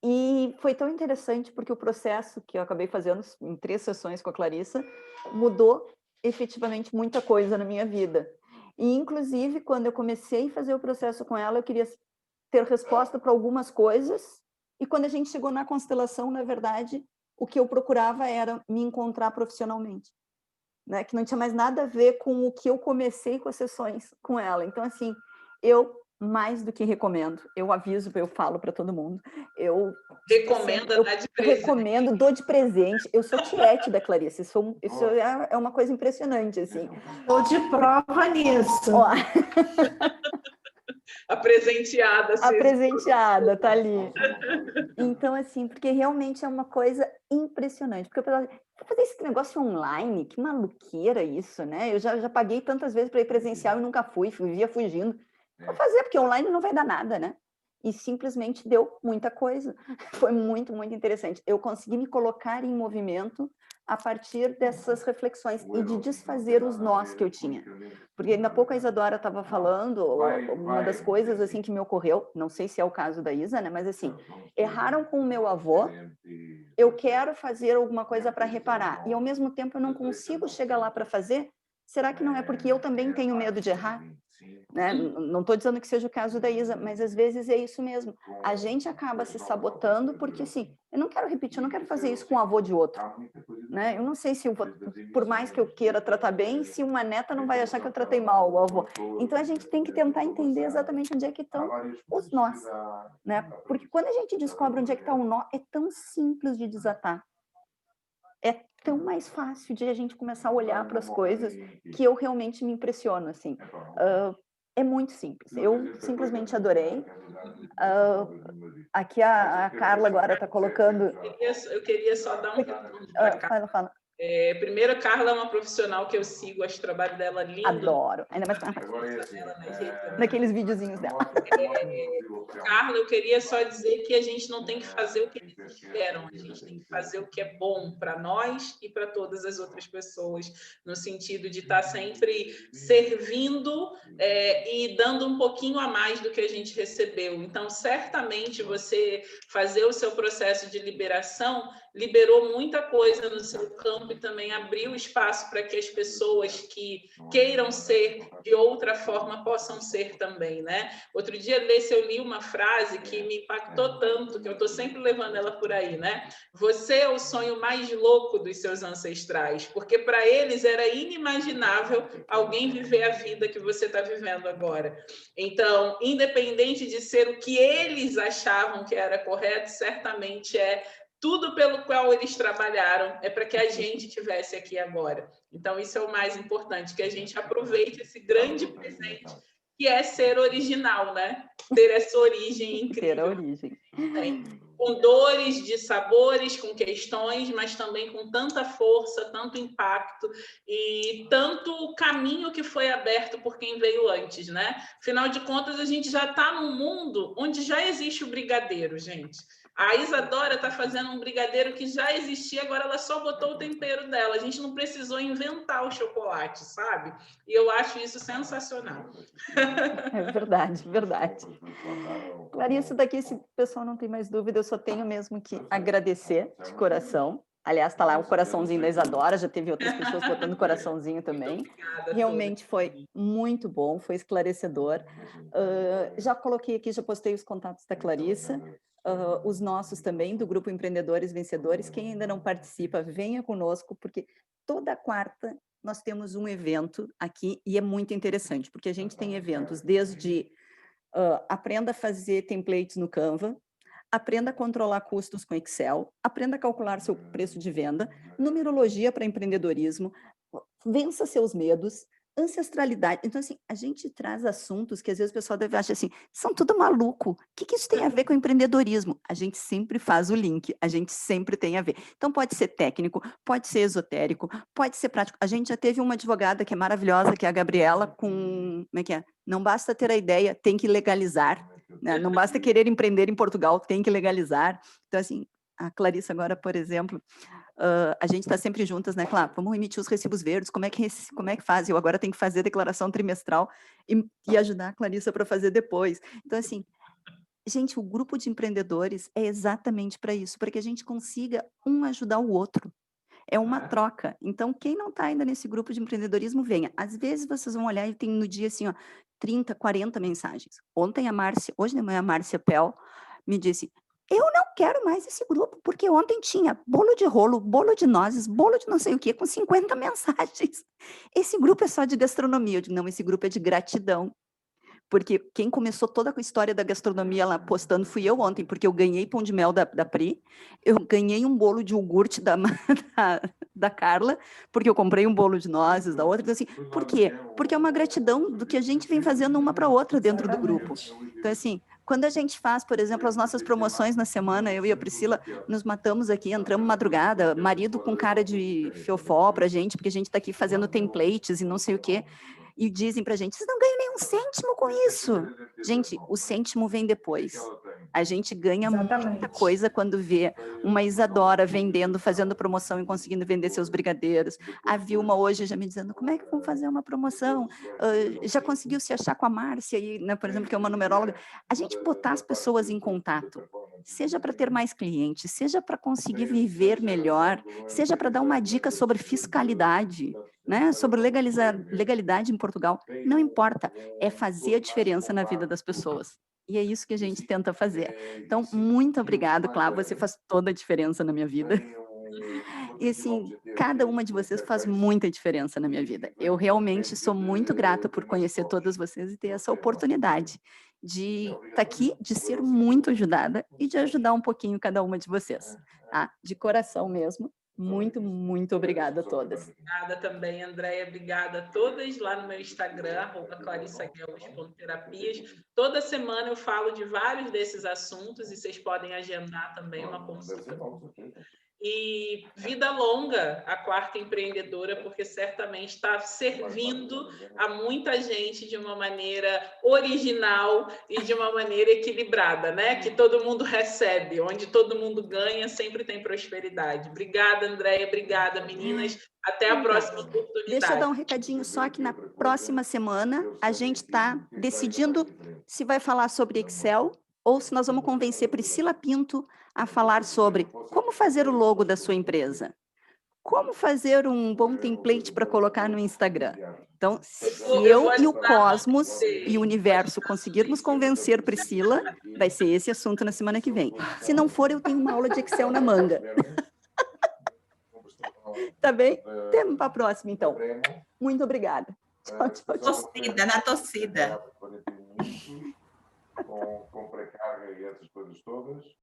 E foi tão interessante porque o processo que eu acabei fazendo em 3 sessões com a Clarissa mudou efetivamente muita coisa na minha vida. E, inclusive, quando eu comecei a fazer o processo com ela, eu queria ter resposta para algumas coisas. E quando a gente chegou na constelação, na verdade, o que eu procurava era me encontrar profissionalmente, né? Que não tinha mais nada a ver com o que eu comecei com as sessões com ela. Então, assim, eu mais do que recomendo, eu aviso, eu falo para todo mundo, eu recomendo, dou de presente, eu sou tiete da Clarissa, isso é uma coisa impressionante, assim. Estou de prova nisso. Ó. A presenteada. A presenteada, tá ali. Então, assim, porque realmente é uma coisa impressionante. Porque eu pensava, vou fazer esse negócio online, que maluqueira isso, né? Eu já paguei tantas vezes para ir presencial e nunca fui, vivia fugindo. Vou fazer, porque online não vai dar nada, né? E simplesmente deu muita coisa. Foi muito, muito interessante. Eu consegui me colocar em movimento a partir dessas reflexões e de desfazer os nós que eu tinha. Porque ainda há pouco a Isadora estava falando, uma das coisas assim que me ocorreu, não sei se é o caso da Isa, né? Mas assim, erraram com o meu avô, eu quero fazer alguma coisa para reparar. E ao mesmo tempo eu não consigo chegar lá para fazer. Será que não é porque eu também tenho medo de errar? Né? Não estou dizendo que seja o caso da Isa, mas às vezes é isso mesmo. A gente acaba se sabotando porque, assim, eu não quero repetir, eu não quero fazer isso com o avô de outro. Né? Eu não sei se, por mais que eu queira tratar bem, se uma neta não vai achar que eu tratei mal o avô. Então, a gente tem que tentar entender exatamente onde é que estão os nós. Né? Porque quando a gente descobre onde é que está um nó, é tão simples de desatar. É tão mais fácil de a gente começar a olhar para as coisas que eu realmente me impressiono, assim. É muito simples. Eu simplesmente adorei. Aqui a Carla agora está colocando... Eu queria só dar um retorno para cá. Fala. Primeiro, a Carla é uma profissional que eu sigo, acho o trabalho dela lindo. Adoro, ainda mais naqueles videozinhos dela. Carla, eu queria só dizer que a gente não tem que fazer o que eles esperam, a gente tem que fazer o que é bom para nós e para todas as outras pessoas, no sentido de estar sempre servindo e dando um pouquinho a mais do que a gente recebeu. Então, certamente, você fazer o seu processo de liberação liberou muita coisa no seu campo e também abriu espaço para que as pessoas que queiram ser de outra forma possam ser também, né? Outro dia eu li uma frase que me impactou tanto, que eu estou sempre levando ela por aí, né? Você é o sonho mais louco dos seus ancestrais, porque para eles era inimaginável alguém viver a vida que você está vivendo agora. Então, independente de ser o que eles achavam que era correto, certamente tudo pelo qual eles trabalharam é para que a gente tivesse aqui agora. Então, isso é o mais importante, que a gente aproveite esse grande presente que é ser original, né? Ter essa origem incrível. Ter a origem. Com dores, de sabores, com questões, mas também com tanta força, tanto impacto e tanto caminho que foi aberto por quem veio antes, né? Afinal de contas, a gente já está num mundo onde já existe o brigadeiro, gente. A Isadora está fazendo um brigadeiro que já existia, agora ela só botou o tempero dela. A gente não precisou inventar o chocolate, sabe? E eu acho isso sensacional. É verdade, verdade. Clarissa, daqui, se o pessoal não tem mais dúvida, eu só tenho mesmo que agradecer de coração. Aliás, está lá o coraçãozinho da Isadora, já teve outras pessoas botando coraçãozinho também. Realmente foi muito bom, foi esclarecedor. Já coloquei aqui, já postei os contatos da Clarissa. Os nossos também, do Grupo Empreendedores Vencedores. Quem ainda não participa, venha conosco, porque toda quarta nós temos um evento aqui e é muito interessante, porque a gente tem eventos desde aprenda a fazer templates no Canva, aprenda a controlar custos com Excel, aprenda a calcular seu preço de venda, numerologia para empreendedorismo, vença seus medos, Ancestralidade. Então, assim, a gente traz assuntos que às vezes o pessoal deve achar assim, são tudo maluco. O que isso tem a ver com empreendedorismo? A gente sempre faz o link, a gente sempre tem a ver. Então, pode ser técnico, pode ser esotérico, pode ser prático. A gente já teve uma advogada que é maravilhosa, que é a Gabriela, com... Como é que é? Não basta ter a ideia, tem que legalizar. Né? Não basta querer empreender em Portugal, tem que legalizar. Então, assim, a Clarissa agora, por exemplo... a gente está sempre juntas, né, Clá? Vamos emitir os recibos verdes, como é que faz? Eu agora tenho que fazer a declaração trimestral e ajudar a Clarissa para fazer depois. Então, assim, gente, o grupo de empreendedores é exatamente para isso, para que a gente consiga um ajudar o outro. É uma troca. Então, quem não está ainda nesse grupo de empreendedorismo, venha. Às vezes vocês vão olhar e tem no dia, assim, ó, 30, 40 mensagens. Hoje de manhã, a Márcia Pel me disse, eu não quero mais esse grupo, porque ontem tinha bolo de rolo, bolo de nozes, bolo de não sei o quê, com 50 mensagens. Esse grupo é só de gastronomia. Eu digo, não, esse grupo é de gratidão. Porque quem começou toda a história da gastronomia lá postando fui eu ontem, porque eu ganhei pão de mel da Pri, eu ganhei um bolo de iogurte da Carla, porque eu comprei um bolo de nozes da outra. Então, assim, por quê? Porque é uma gratidão do que a gente vem fazendo uma para outra dentro do grupo. Então, assim, quando a gente faz, por exemplo, as nossas promoções na semana, eu e a Priscila nos matamos aqui, entramos madrugada, marido com cara de fiofó pra gente, porque a gente está aqui fazendo templates e não sei o quê, e dizem pra gente, vocês não ganham nenhum cêntimo com isso. Gente, o cêntimo vem depois. A gente ganha muita coisa quando vê uma Isadora vendendo, fazendo promoção e conseguindo vender seus brigadeiros. A Vilma hoje já me dizendo, como é que vamos fazer uma promoção? Já conseguiu se achar com a Márcia, aí, né, por exemplo, que é uma numeróloga. A gente botar as pessoas em contato, seja para ter mais clientes, seja para conseguir viver melhor, seja para dar uma dica sobre fiscalidade, né, sobre legalidade em Portugal, não importa, é fazer a diferença na vida das pessoas. E é isso que a gente tenta fazer. Então, muito obrigada, Clá, você faz toda a diferença na minha vida. E assim, cada uma de vocês faz muita diferença na minha vida. Eu realmente sou muito grata por conhecer todas vocês e ter essa oportunidade de estar aqui, de ser muito ajudada e de ajudar um pouquinho cada uma de vocês, tá? De coração mesmo. Muito, muito obrigada a todas. Obrigada também, Andréia. Obrigada a todas lá no meu Instagram, @clarissaguelmas.terapias. Toda semana eu falo de vários desses assuntos e vocês podem agendar também uma consulta. E vida longa à Quarta Empreendedora, porque certamente está servindo a muita gente de uma maneira original e de uma maneira equilibrada, né? Que todo mundo recebe, onde todo mundo ganha, sempre tem prosperidade. Obrigada, Andréia, obrigada, meninas. Até a próxima oportunidade. Deixa eu dar um recadinho só que na próxima semana a gente está decidindo se vai falar sobre Excel ou se nós vamos convencer Priscila Pinto a falar sobre como fazer o logo da sua empresa, como fazer um bom template para colocar no Instagram. Então, se eu e o Cosmos e o Universo conseguirmos convencer Priscila, vai ser esse assunto na semana que vem. Se não for, eu tenho uma aula de Excel na manga. Tá bem? Temos para a próxima, então. Muito obrigada. Tchau, tchau, tchau. Torcida, na torcida. Com pré-carga e essas coisas todas.